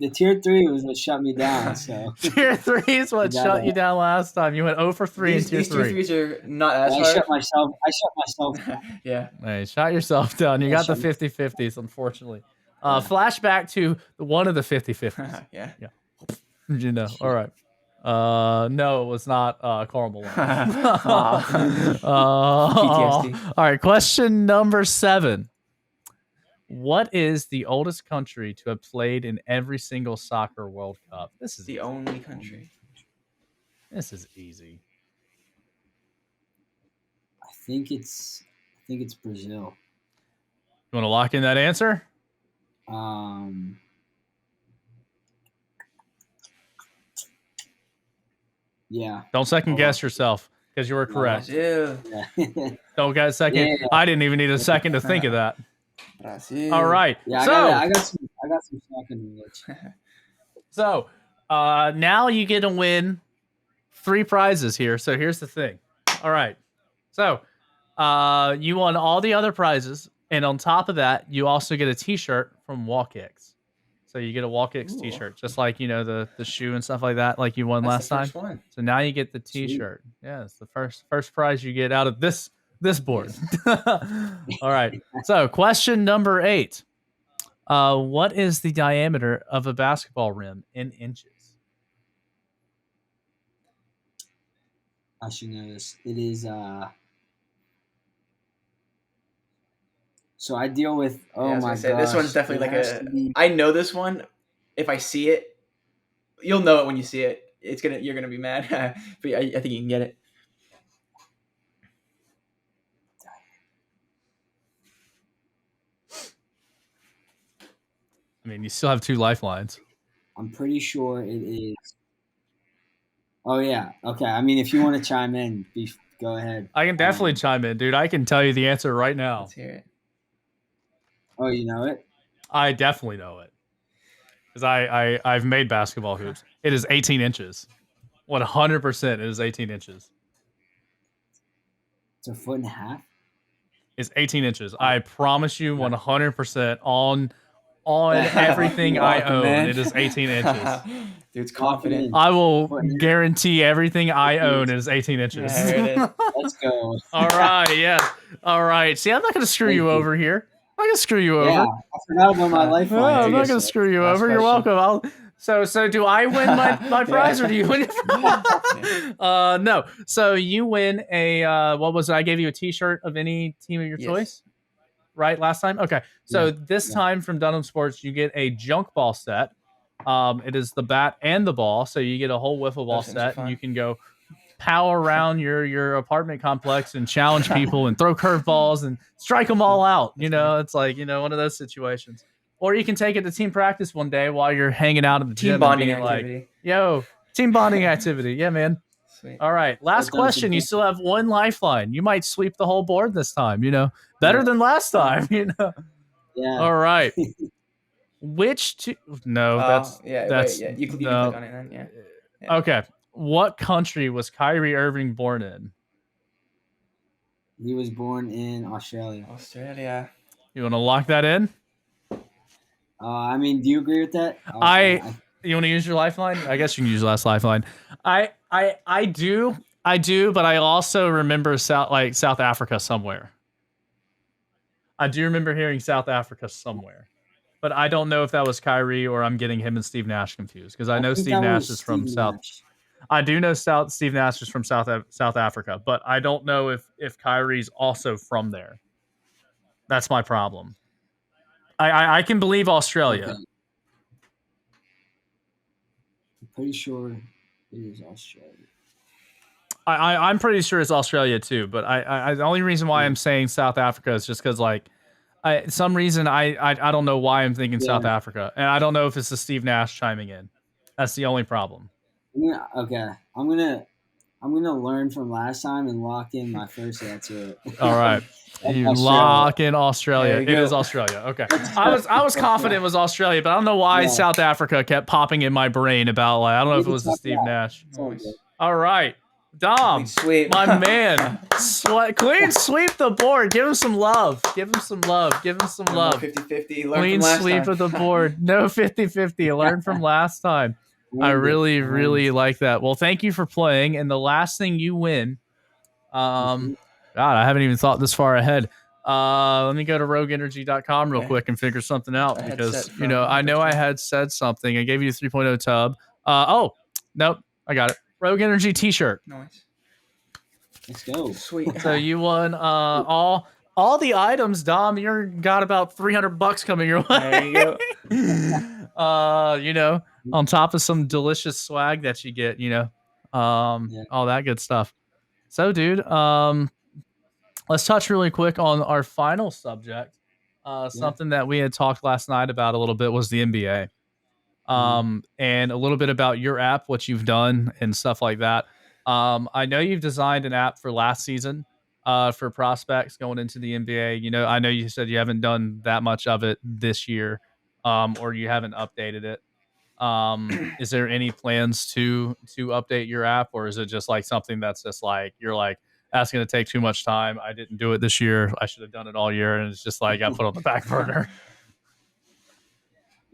the tier 3 was what shut me down. So tier 3 is what shut you down last time. You went 0 for 3 in tier 3. These tier 3s are not as hard. I shut myself down. Yeah. Hey, shot yourself down. You got the 50-50s, unfortunately. Flashback to one of the 50-50s. Yeah. You know. All right. No, it was not Karl Malone. PTSD. All right, question number 7. What is the oldest country to have played in every single soccer World Cup? This is The only country. This is easy. I think it's Brazil. You want to lock in that answer? Yeah. Don't second guess yourself because you were correct. Brazil. Yeah. Don't get a second. Yeah. I didn't even need a second to think of that. Brazil. All right. Yeah, So I got some second knowledge. So now you get to win 3 prizes here. So here's the thing. All right. So you won all the other prizes. And on top of that, you also get a t-shirt from Wallkicks. So you get a Wallkicks t-shirt, just like, the shoe and stuff like that, like you won last time. One. So now you get the t-shirt. Yeah, it's the first prize you get out of this board. All right. So question number 8. What is the diameter of a basketball rim in inches? I should know this. It is. So I deal with. Yeah, Oh I was my gonna say this one's gosh! definitely It like has a. to be. I know this one. If I see it, you'll know it when you see it. You're gonna be mad, but I think you can get it. I mean, you still have 2 lifelines. I'm pretty sure it is. Oh yeah. Okay. I mean, if you want to chime in, go ahead. I can definitely chime in, dude. I can tell you the answer right now. Let's hear it. Oh, you know it? I definitely know it because I've made basketball hoops. It is 18 inches. 100%. It is 18 inches. It's a foot and a half. It's 18 inches. I promise you, 100% on everything I Welcome, own. man. It is 18 inches. Dude's confident. I will guarantee everything I own is 18 inches. Yeah, there it is. Let's go. All right, yeah. All right. See, I'm not going to screw Thank you you. over here. I'm not going to screw you Yeah, over. I forgot about my lifeline. No, I'm take not us going to screw you last over. You're question. welcome. So do I win my prize or do you win your prize? No. So you win a what was it? I gave you a T-shirt of any team of your choice, right? Last time. Okay. So this time from Dunham Sports, you get a junk ball set. It is the bat and the ball, so you get a whole wiffle ball set, and you can go power around your apartment complex and challenge people and throw curveballs and strike them all out. You know, it's like one of those situations. Or you can take it to team practice one day while you're hanging out at the gym. Team bonding and being activity. Like, yo, team bonding activity. Yeah, man. Sweet. All right. Last question. You still have 1 lifeline. You might sweep the whole board this time. Better than last time. Yeah. All right. Which two? No, that's You can click on it then. Yeah. Okay. What country was Kyrie Irving born in? He was born in Australia. Australia. You want to lock that in? I mean, do you agree with that? You want to use your lifeline? I guess you can use your last lifeline. I do, but I also remember South Africa somewhere. I do remember hearing South Africa somewhere, but I don't know if that was Kyrie or I'm getting him and Steve Nash confused because I know Steve Nash is from South. I do know Steve Nash is from South Africa, but I don't know if Kyrie's also from there. That's my problem. I can believe Australia. Okay. I'm pretty sure it is Australia. I'm pretty sure it's Australia too, but the only reason why I'm saying South Africa is just because some reason I don't know why I'm thinking South Africa, and I don't know if it's the Steve Nash chiming in. That's the only problem. Okay, I'm gonna learn from last time and lock in my first answer. All right. You lock in Australia. It is Australia. Okay. I was confident it was Australia, but I don't know why South Africa kept popping in my brain about I don't know if it was the Steve Nash. All right. Dom, my man, clean sweep the board. Give him some love. Give him some love. 50-50. Clean sweep of the board. No 50-50. Learn from last time. I really like that. Well, thank you for playing. And the last thing you win, God, I haven't even thought this far ahead. Let me go to rogueenergy.com real quick and figure something out because, I know I had said something. I gave you a 3.0 tub. Nope. I got it. Rogue Energy t-shirt. Nice. Let's go. Sweet. So you won all the items, Dom. You got about $300 coming your way. There you go. On top of some delicious swag that you get, all that good stuff. So, dude, let's touch really quick on our final subject. Something that we had talked last night about a little bit was the NBA. And a little bit about your app, what you've done and stuff like that. I know you've designed an app for last season for prospects going into the NBA. I know you said you haven't done that much of it this year, or you haven't updated it. Is there any plans to update your app, or is it just something that's just you're that's going to take too much time? I didn't do it this year. I should have done it all year, and it's just got put on the back burner.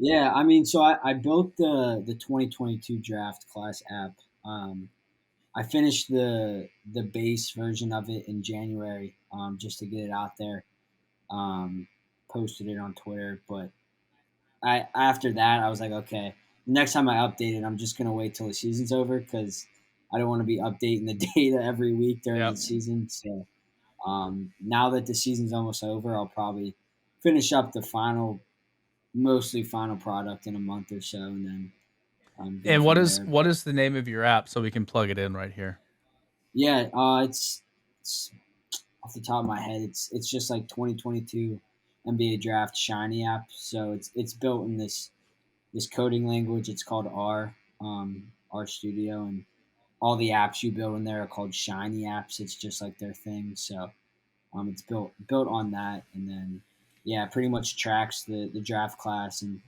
Yeah, I mean, so I built the 2022 draft class app. I finished the base version of it in January, just to get it out there. Posted it on Twitter, but after that I was like, okay, the next time I update it, I'm just gonna wait till the season's over because I don't want to be updating the data every week during Yeah. the season. So now that the season's almost over, I'll probably finish up the mostly final product in a month or so, and then go And from there. what is the name of your app so we can plug it in right here? Yeah, it's off the top of my head, it's just like 2022 NBA Draft Shiny app. So it's built in this coding language. It's called R Studio, and all the apps you build in there are called Shiny apps. It's just like their thing. So it's built on that, and then yeah, pretty much tracks the draft class and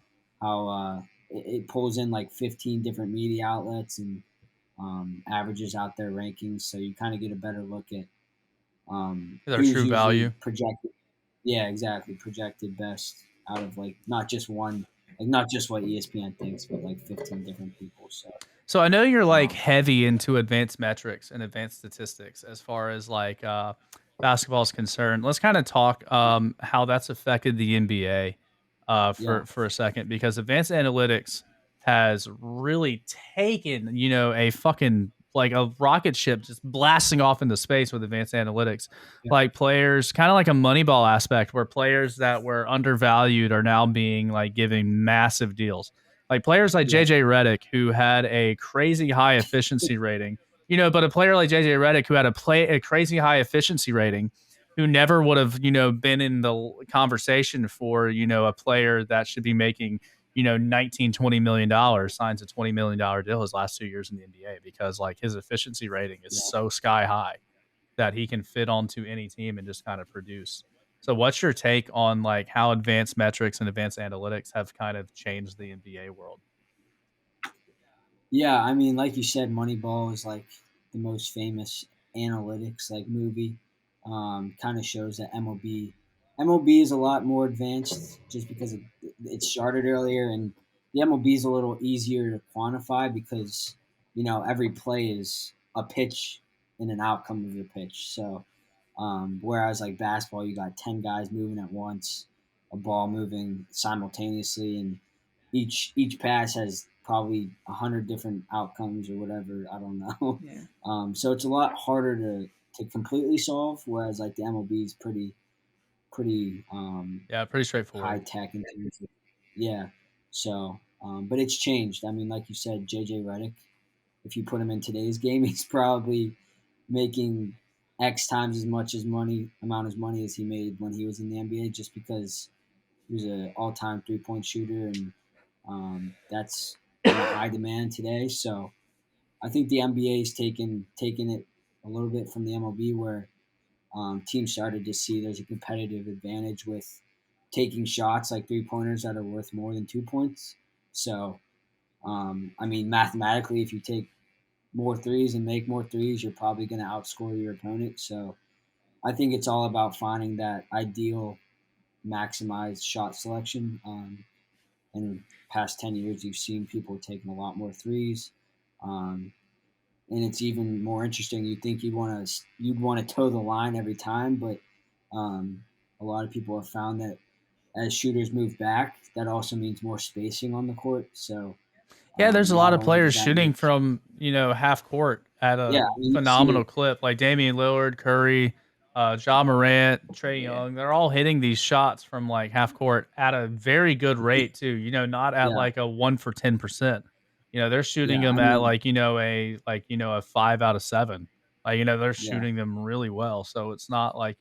how it pulls in like 15 different media outlets and averages out their rankings, so you kind of get a better look at Their who's true usually value. projected. Yeah, exactly, projected best out of like not just what ESPN thinks, but like 15 different people. So So I know you're like um, heavy into advanced metrics and advanced statistics as far as like basketball is concerned. Let's kind of talk how that's affected the NBA yeah, for a second, because advanced analytics has really taken, a fucking like a rocket ship just blasting off into space with advanced analytics. yeah, Like players, kind of like a Moneyball aspect, where players that were undervalued are now being like given massive deals, like players like yeah, JJ Redick, who had a crazy high efficiency rating, but a player like JJ Redick who had a crazy high efficiency rating, who never would have, been in the conversation for, a player that should be making, 19-20 million dollars, signs a $20 million deal his last 2 years in the NBA, because like his efficiency rating is yeah. so sky high that he can fit onto any team and just kind of produce. So what's your take on like how advanced metrics and advanced analytics have kind of changed the NBA world? Yeah, I mean, like you said, Moneyball is like the most famous analytics like movie. Kind of shows that MLB is a lot more advanced just because it started earlier, and the MLB is a little easier to quantify because every play is a pitch and an outcome of your pitch. So whereas like basketball, you got 10 guys moving at once, a ball moving simultaneously, and each pass has probably 100 different outcomes or whatever. I don't know. Yeah. So it's a lot harder to completely solve. Whereas like the MLB is pretty Yeah, pretty high straightforward. tech in terms of yeah. So but it's changed. I mean, like you said, JJ Redick. If you put him in today's game, he's probably making X times as amount as money as he made when he was in the NBA, just because he was an all-time three-point shooter, and that's in high demand today. So I think the NBA is taking it a little bit from the MLB, where teams started to see there's a competitive advantage with taking shots like three-pointers that are worth more than 2 points. So I mean, mathematically, if you take more threes and make more threes, you're probably going to outscore your opponent. So I think it's all about finding that ideal maximized shot selection. In the past 10 years, you've seen people taking a lot more threes. Um, and it's even more interesting. You'd want to toe the line every time, but um, a lot of people have found that as shooters move back, that also means more spacing on the court. So Yeah, there's a lot not of only does players that shooting make from, half court at yeah, a I mean, you see phenomenal it. clip, like Damian Lillard, Curry, Ja Morant, Trey Yeah. Young. They're all hitting these shots from like half court at a very good rate too. Not at Yeah, like a 1 for 10%. They're shooting yeah. them I at mean, like, a 5 out of 7. Like, they're yeah, shooting them really well. So it's not like,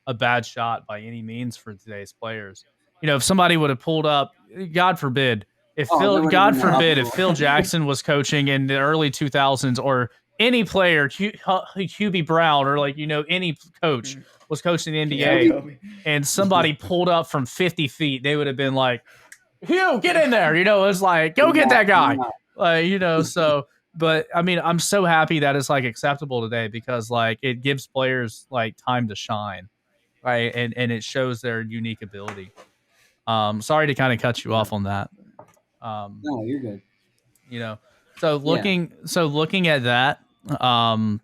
a bad shot by any means for today's players. If somebody would have pulled up, God forbid, oh, there would have God been an forbid, if uproar. Phil Jackson was coaching in the early 2000s, or any player, Hubie Brown, or like, any coach Mhm. was coaching the Yeah, NBA, Kobe, Kobe. and somebody pulled up from 50 feet, they would have been like, Hugh, get in there. It's like, go get yeah, that I guy. know. So, but I mean, I'm so happy that it's like acceptable today, because like it gives players like time to shine, right? And it shows their unique ability. Sorry to kind of cut you Yeah, off on that. Um, no, you're good. you know so Yeah, looking at that, um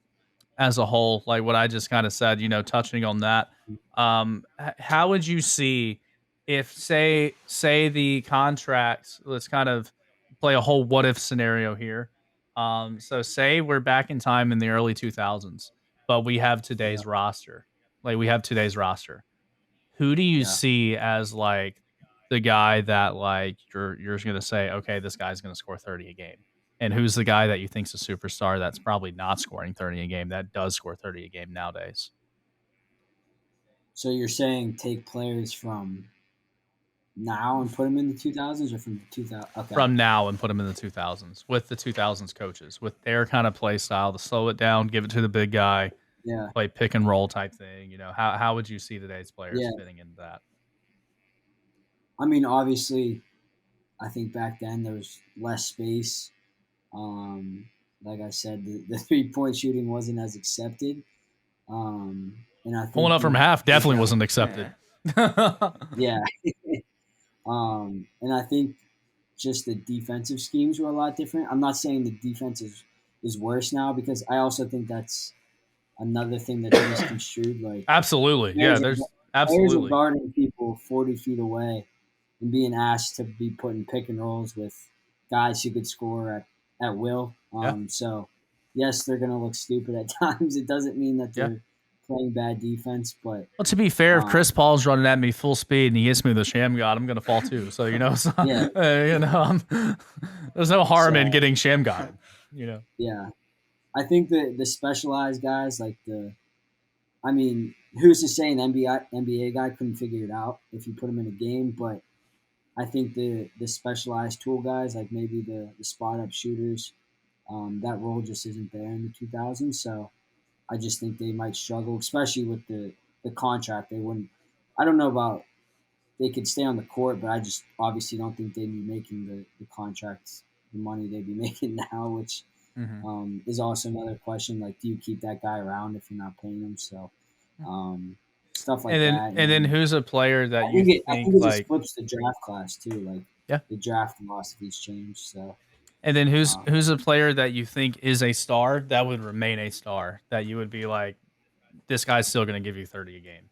as a whole, like what I just kind of said, touching on that, how would you see if say the contracts, let's kind of play a whole what if scenario here. So say we're back in time in the early 2000s, but we have today's roster. Like we have today's roster. Who do you Yeah. see as like the guy that like you're going to say, okay, this guy's going to score 30 a game? And who's the guy that you think's a superstar that's probably not scoring 30 a game that does score 30 a game nowadays? So you're saying take players from now and put them in the 2000s, or from the 2000? Okay. From now and put them in the 2000s with the 2000s coaches with their kind of play style to slow it down, give it to the big guy, Yeah. play pick and roll type thing. You know, how would you see today's players Yeah. fitting into that? I mean, obviously, I think back then there was less space. Like I said, the 3-point shooting wasn't as accepted. And I think Pulling up from half definitely wasn't accepted. Yeah. And I think just the defensive schemes were a lot different. I'm not saying the defense is worse now, because I also think that's another thing that's misconstrued. Like, absolutely, yeah, there's players absolutely are guarding people 40 feet away and being asked to be put in pick and rolls with guys who could score at will. So, yes, they're going to look stupid at times. It doesn't mean that they're playing bad defense, but well, to be fair, if Chris Paul's running at me full speed and he hits me with a sham god, I'm going to fall too. So you know, you know, there's no harm in getting sham god. You know, yeah, I think the specialized guys like I mean, who's to say an NBA guy couldn't figure it out if you put him in a game? But I think the specialized tool guys, like maybe the spot up shooters, that role just isn't there in the 2000s. So I just think they might struggle, especially with the contract. They wouldn't. I don't know about they could stay on the court, but I just obviously don't think they'd be making the contracts, the money they'd be making now, which is also another question. Like, do you keep that guy around if you're not paying him? So stuff like that. And then who's a player that I think it like just flips the draft class too. Like the draft philosophy's changed. So. And then who's a player that you think is a star that would remain a star that you would be like, this guy's still going to give you 30 a game?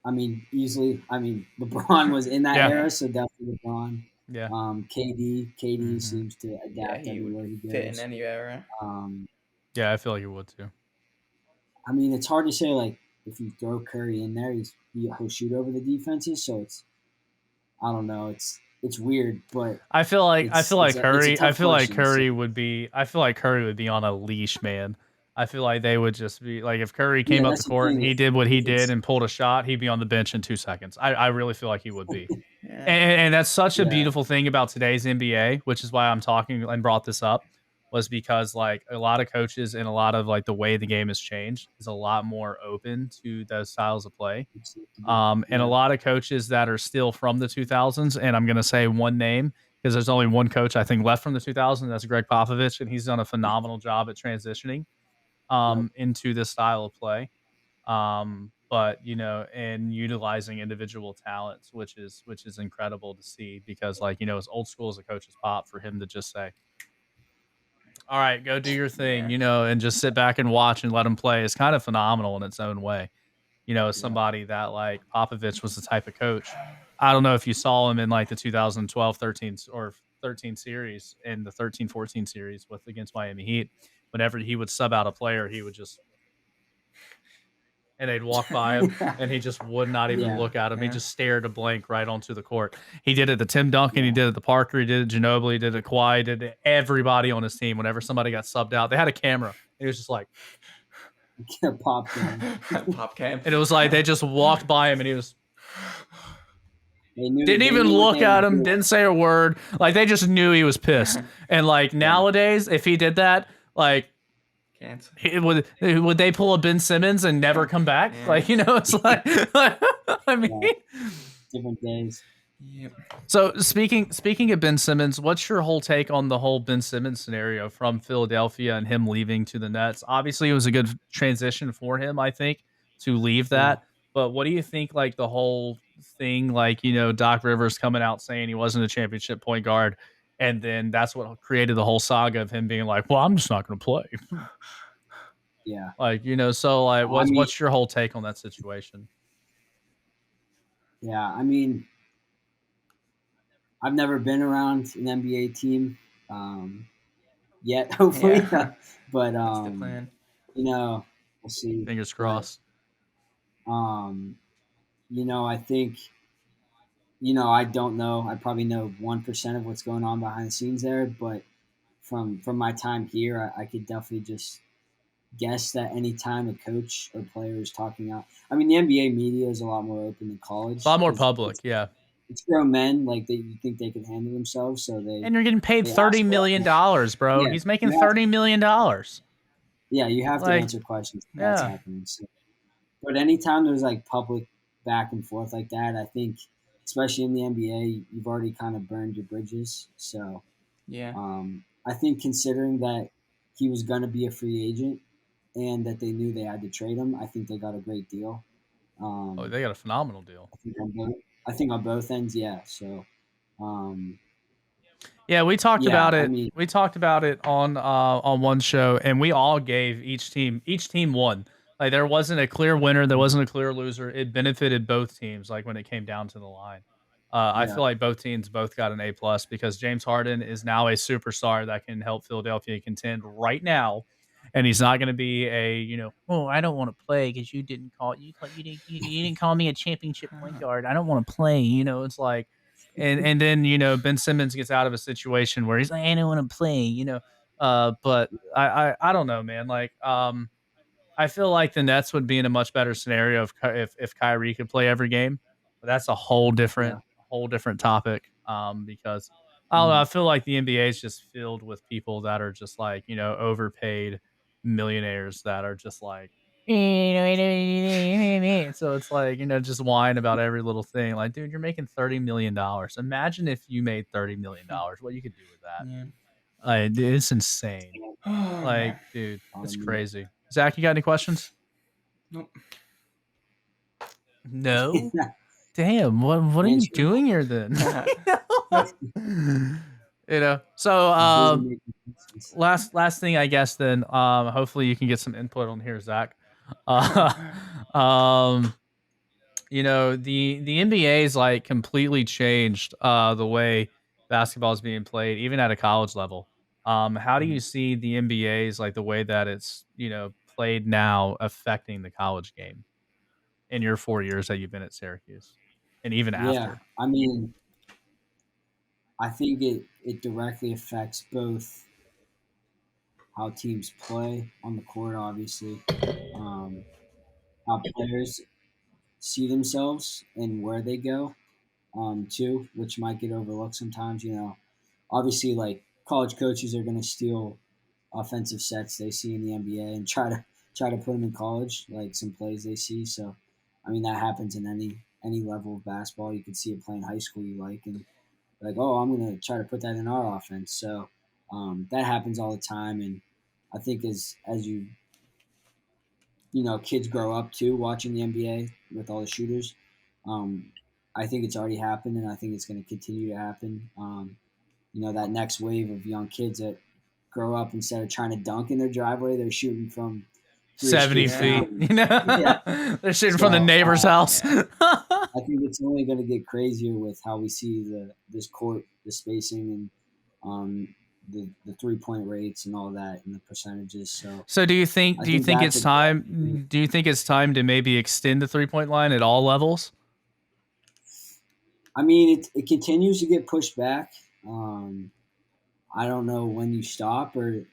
I mean, easily. I mean, LeBron was in that era, so definitely LeBron. Yeah. KD seems to adapt everywhere he goes. Fit in any era. Yeah, I feel like he would too. I mean, it's hard to say, like, if you throw Curry in there, he'll shoot over the defenses. So it's, I don't know. It's weird, but I feel like Curry would be on a leash, man. I feel like they would just be like, if Curry came up the court and he did what he did and pulled a shot, he'd be on the bench in 2 seconds. I really feel like he would be. And that's such a beautiful thing about today's NBA, which is why I'm talking and brought this up, was because like a lot of coaches and a lot of like the way the game has changed is a lot more open to those styles of play. And a lot of coaches that are still from the 2000s, and I'm going to say one name because there's only one coach I think left from the 2000s, that's Greg Popovich, and he's done a phenomenal job at transitioning into this style of play. But you know, and utilizing individual talents, which is incredible to see, because like, you know, as old school as a coach's pop for him to just say, all right, go do your thing, you know, and just sit back and watch and let him play is kind of phenomenal in its own way. You know, as somebody that like Popovich was the type of coach. I don't know if you saw him in like the 2012, 13 or 13 series and the 13, 14 series with against Miami Heat. Whenever he would sub out a player, he would just, and they'd walk by him and he just would not even look at him. He just stared a blank right onto the court. He did it to Tim Duncan. He did it to Parker. He did it to Ginobili. He did it to Kawhi. He did it to everybody on his team. Whenever somebody got subbed out, they had a camera. He was just like, pop cam. Pop cam. And it was like they just walked by him and he was didn't even knew look at him, didn't say a word. Like they just knew he was pissed. And like nowadays, if he did that, like would they pull a Ben Simmons and never come back? Yeah. Like, you know, it's like I mean, different days. Yep. So speaking of Ben Simmons, what's your whole take on the whole Ben Simmons scenario from Philadelphia and him leaving to the Nets? Obviously, it was a good transition for him, I think, to leave that. Yeah. But what do you think, like the whole thing, like, you know, Doc Rivers coming out saying he wasn't a championship point guard, and then that's what created the whole saga of him being like, well, I'm just not going to play. Yeah. Like, you know, so like, what's your whole take on that situation? Yeah, I mean, I've never been around an NBA team yet, hopefully, Yeah. but That's the plan. we'll see. Fingers But crossed. I think I don't know. I probably know 1% of what's going on behind the scenes there, but from my time here, I could definitely just guess that anytime a coach or player is talking out, I mean, the NBA media is a lot more open than It's a college lot more because public, yeah. it's grown men, like you think they can handle themselves, so And you're getting paid they $30 ask a lot million, more. bro. Yeah, He's making you have $30 million. you have to Like, answer questions if that's yeah. happening. So, but anytime there's like public back and forth like that, I think, especially in the NBA, you've already kind of burned your bridges. So Yeah. I think considering that he was going to be a free agent and that they knew they had to trade him, I think they got a great deal. Oh, Um, they got a phenomenal deal. I think on both ends, yeah. So, um, Yeah, we talked yeah, about I it. mean, We talked about it on one show, and we all gave each team won. Like there wasn't a clear winner, there wasn't a clear loser. It benefited both teams. Like when it came down to the line, I yeah, feel like both teams both got an A+ because James Harden is now a superstar that can help Philadelphia contend right now, and he's not going to be a oh, I don't want to play because you didn't call me a championship point guard. I don't want to play. It's like. And then Ben Simmons gets out of a situation where he's like, I don't want to play, but I don't know, man. Like I feel like the Nets would be in a much better scenario if Kyrie could play every game, but that's a yeah, whole different topic. Because I don't know, I mm, feel like the NBA is just filled with people that are just like overpaid millionaires that are just like. So it's like, just whine about every little thing. Like, dude, you're making $30 million. Imagine if you made $30 million, what you could do with that. Yeah. Dude, it's insane. Oh Like, man. dude, it's um, crazy. Zach, you got any questions? Nope. No. Damn, what are you answer doing here then? So busy making sense. last thing I guess then, hopefully you can get some input on here, Zach. Uh, um, the NBA's like completely changed the way basketball is being played, even at a college level. How do you see the NBA's like the way that it's played now affecting the college game in your 4 years that you've been at Syracuse, and even Yeah, after? I mean, I think it directly affects both how teams play on the court, obviously, um, how players see themselves and where they go, too, which might get overlooked sometimes. Obviously, like college coaches are going to steal offensive sets they see in the NBA and try to put them in college, like some plays they see. So, I mean, that happens in any level of basketball. You can see it playing high school you like, and like, oh, I'm going to try to put that in our offense. So that happens all the time, and I think as kids grow up too, watching the NBA with all the shooters. Um, I think it's already happened, and I think it's going to continue to happen. That next wave of young kids that grow up instead of trying to dunk in their driveway, they're shooting from 70 3 streets Yeah. feet. down. Yeah. They're shooting from the So neighbor's house. Yeah. I think it's only going to get crazier with how we see this court, the spacing, and the 3-point rates and all that, and the percentages. So So do you think I think that it's could definitely. time? Do you think it's time to maybe extend the 3-point line at all levels? I mean, it continues to get pushed back. Um, I don't know when you stop or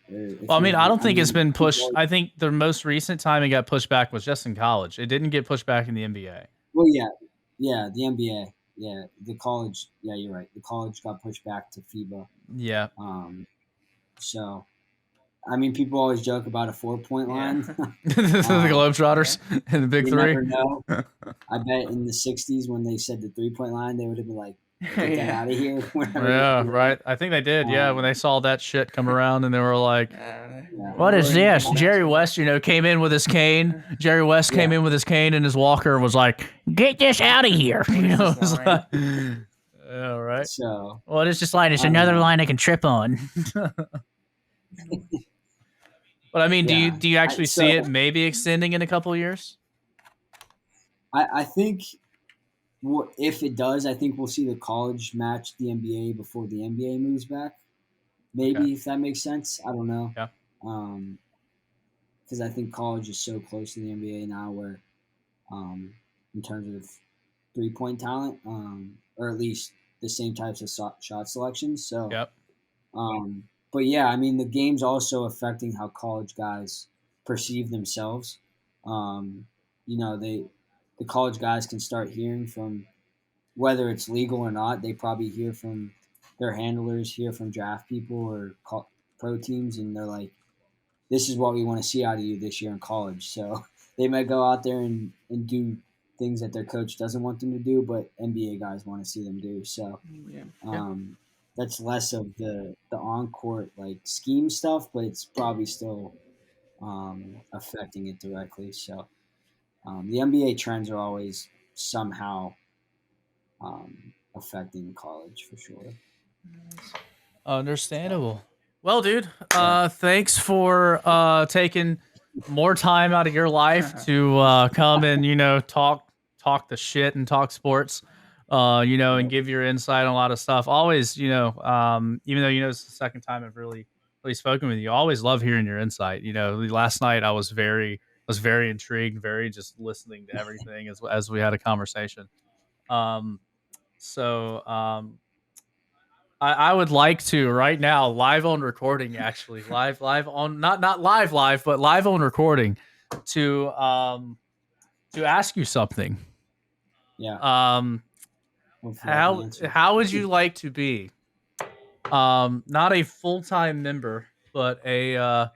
Well, if I mean, I you're. don't I think it's mean, been pushed. people. I think the most recent time it got pushed back was just in college. It didn't get pushed back in the NBA. Well, yeah, the NBA, yeah, the college. Yeah, you're right. The college got pushed back to FIBA. Yeah. Um, so I mean, people always joke about a 4-point Yeah. line. The um, Globetrotters and the Big you Three. never know. I bet in the '60s when they said the 3-point line, they would have been like, "Get that Yeah. out of here!" Whenever they Yeah, threw it right. up. I think they did. Yeah, when Um, they saw that shit come around and they were like, yeah, "What is Ruined this?" the Jerry matchup. West, came in with his cane. Jerry West came yeah, in with his cane and his walker and was like, "Get this out of here!" What is this It's line? yeah, right. so Well, it's just like it's I don't another know. line I can trip on. But I mean, Yeah, do you I, actually see so it maybe extending in a couple of years? I think if it does, I think we'll see the college match the NBA before the NBA moves back. Maybe, Okay. if that makes sense. I don't know. Yeah. Because I think college is so close to the NBA now, where in terms of 3-point talent, or at least the same types of shot selections. So, Yep. But yeah, I mean, the game's also affecting how college guys perceive themselves. You know, the college guys can start hearing from, whether it's legal or not, they probably hear from their handlers, hear from draft people or pro teams, and they're like, this is what we want to see out of you this year in college. So they might go out there and do things that their coach doesn't want them to do, but NBA guys want to see them do. So that's less of the on court like scheme stuff, but it's probably still affecting it directly. So the NBA trends are always somehow affecting college for sure. Understandable. Well, dude, Yeah. thanks for taking more time out of your life to come and talk the shit and talk sports, and give your insight on a lot of stuff. Always, even though it's the second time I've really spoken with you, I always love hearing your insight. Last night I was very intrigued, very just listening to everything as we had a conversation. So I would like to right now, live on recording, actually, live on not live, but live on recording, to ask you something. Yeah. Hopefully I can answer. How would you like to be, not a full-time member, but a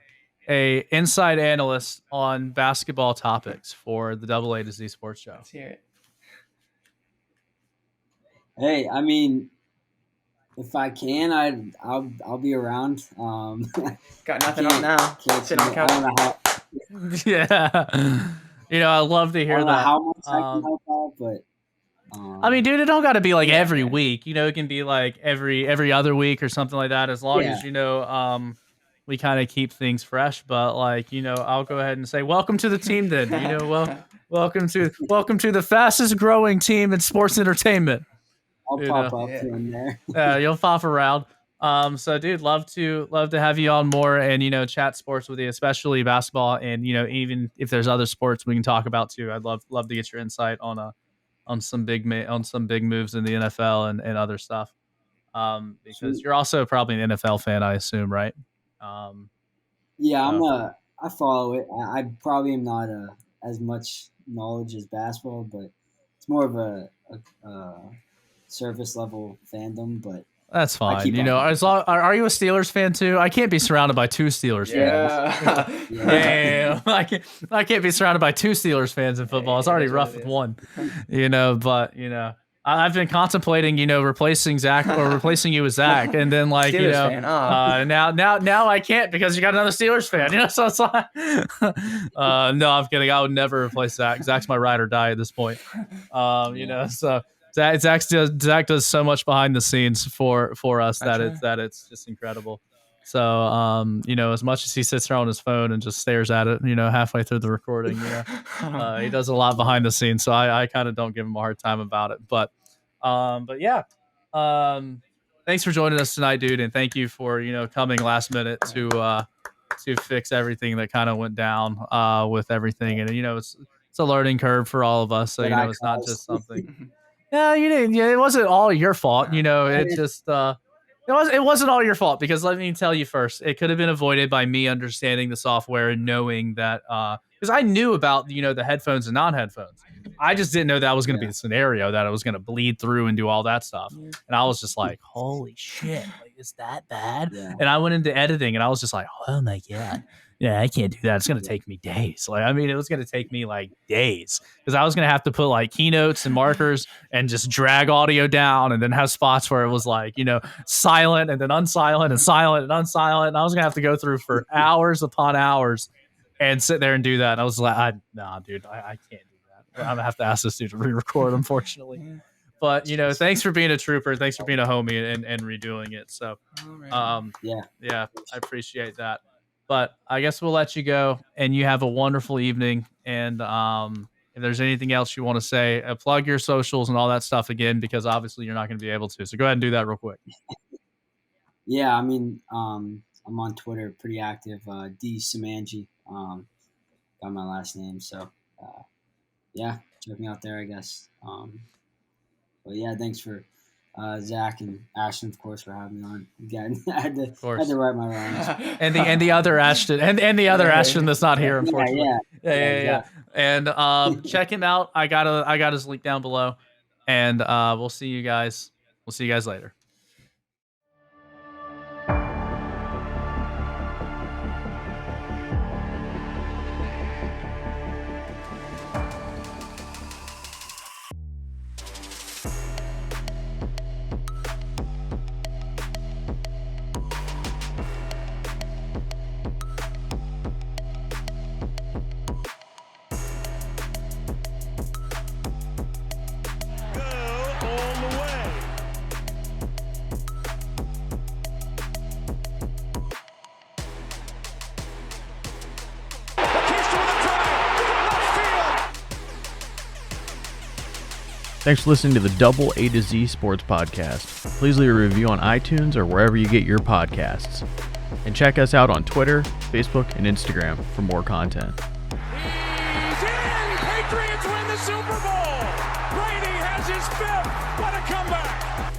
inside analyst on basketball topics for the AA to Z Sports Show? Let's hear it. Hey, I mean, if I can, I'll be around. Got nothing up now. Can't Sit on the couch. I don't know how. Yeah, I love to I hear don't know that. how much I can help out, but I mean, dude, it don't got to be like every yeah. week. It can be like every other week or something like that. As long as we kind of keep things fresh. But like, I'll go ahead and say, welcome to the team. Then welcome to the fastest growing team in sports entertainment. I'll pop up here and there. Yeah, you'll pop around. So dude, love to have you on more and chat sports with you, especially basketball, and even if there's other sports we can talk about too. I'd love to get your insight on some big moves in the NFL and other stuff. Because you're also probably an NFL fan, I assume, right? Yeah, I follow it. I probably am not as much knowledge as basketball, but it's more of a surface level fandom. But that's fine. Are you a Steelers fan too? I can't be surrounded by two Steelers fans. Yeah. I can't be surrounded by two Steelers fans in football. It's already rough with one. But I've been contemplating, replacing Zach or replacing you with Zach, and then like Steelers fan. Now I can't because you got another Steelers fan. So it's like, no, I'm kidding. I would never replace Zach. Zach's my ride or die at this point. So. Zach does so much behind the scenes for us that it's just incredible. So as much as he sits there on his phone and just stares at it, halfway through the recording, he does a lot behind the scenes. So I kind of don't give him a hard time about it. But yeah, thanks for joining us tonight, dude, and thank you for coming last minute to fix everything that kind of went down with everything. And it's a learning curve for all of us. So it's not just something. Yeah, you didn't. Yeah, it wasn't all your fault. It just it wasn't all your fault, because let me tell you first, it could have been avoided by me understanding the software and knowing that because I knew about the headphones and non-headphones. I just didn't know that was going to be the scenario, that it was going to bleed through and do all that stuff. And I was just like, holy shit, like, is that bad? Yeah. And I went into editing and I was just like, oh my god. Yeah, I can't do that. It's going to take me days. It was going to take me like days, because I was going to have to put like keynotes and markers and just drag audio down, and then have spots where it was like, silent and then unsilent and silent and unsilent. And I was going to have to go through for hours upon hours and sit there and do that. And I was like, nah, dude, I can't do that. I'm going to have to ask this dude to re-record, unfortunately. But, thanks for being a trooper. Thanks for being a homie and redoing it. So, yeah, I appreciate that. But I guess we'll let you go, and you have a wonderful evening. And if there's anything else you want to say, plug your socials and all that stuff again, because obviously you're not going to be able to. So go ahead and do that real quick. Yeah, I mean, I'm on Twitter, pretty active. D Samangy, got my last name. So, yeah, check me out there, I guess. But yeah, thanks for Zach and Ashton, of course, for having me on again. I had to right my wrongs. and the other Ashton and the other Ashton that's not here, unfortunately. Yeah. And check him out. I got his link down below, and we'll see you guys. We'll see you guys later. Thanks for listening to the Double A to Z Sports Podcast. Please leave a review on iTunes or wherever you get your podcasts. And check us out on Twitter, Facebook, and Instagram for more content. He's in! Patriots win the Super Bowl! Brady has his fifth! What a comeback!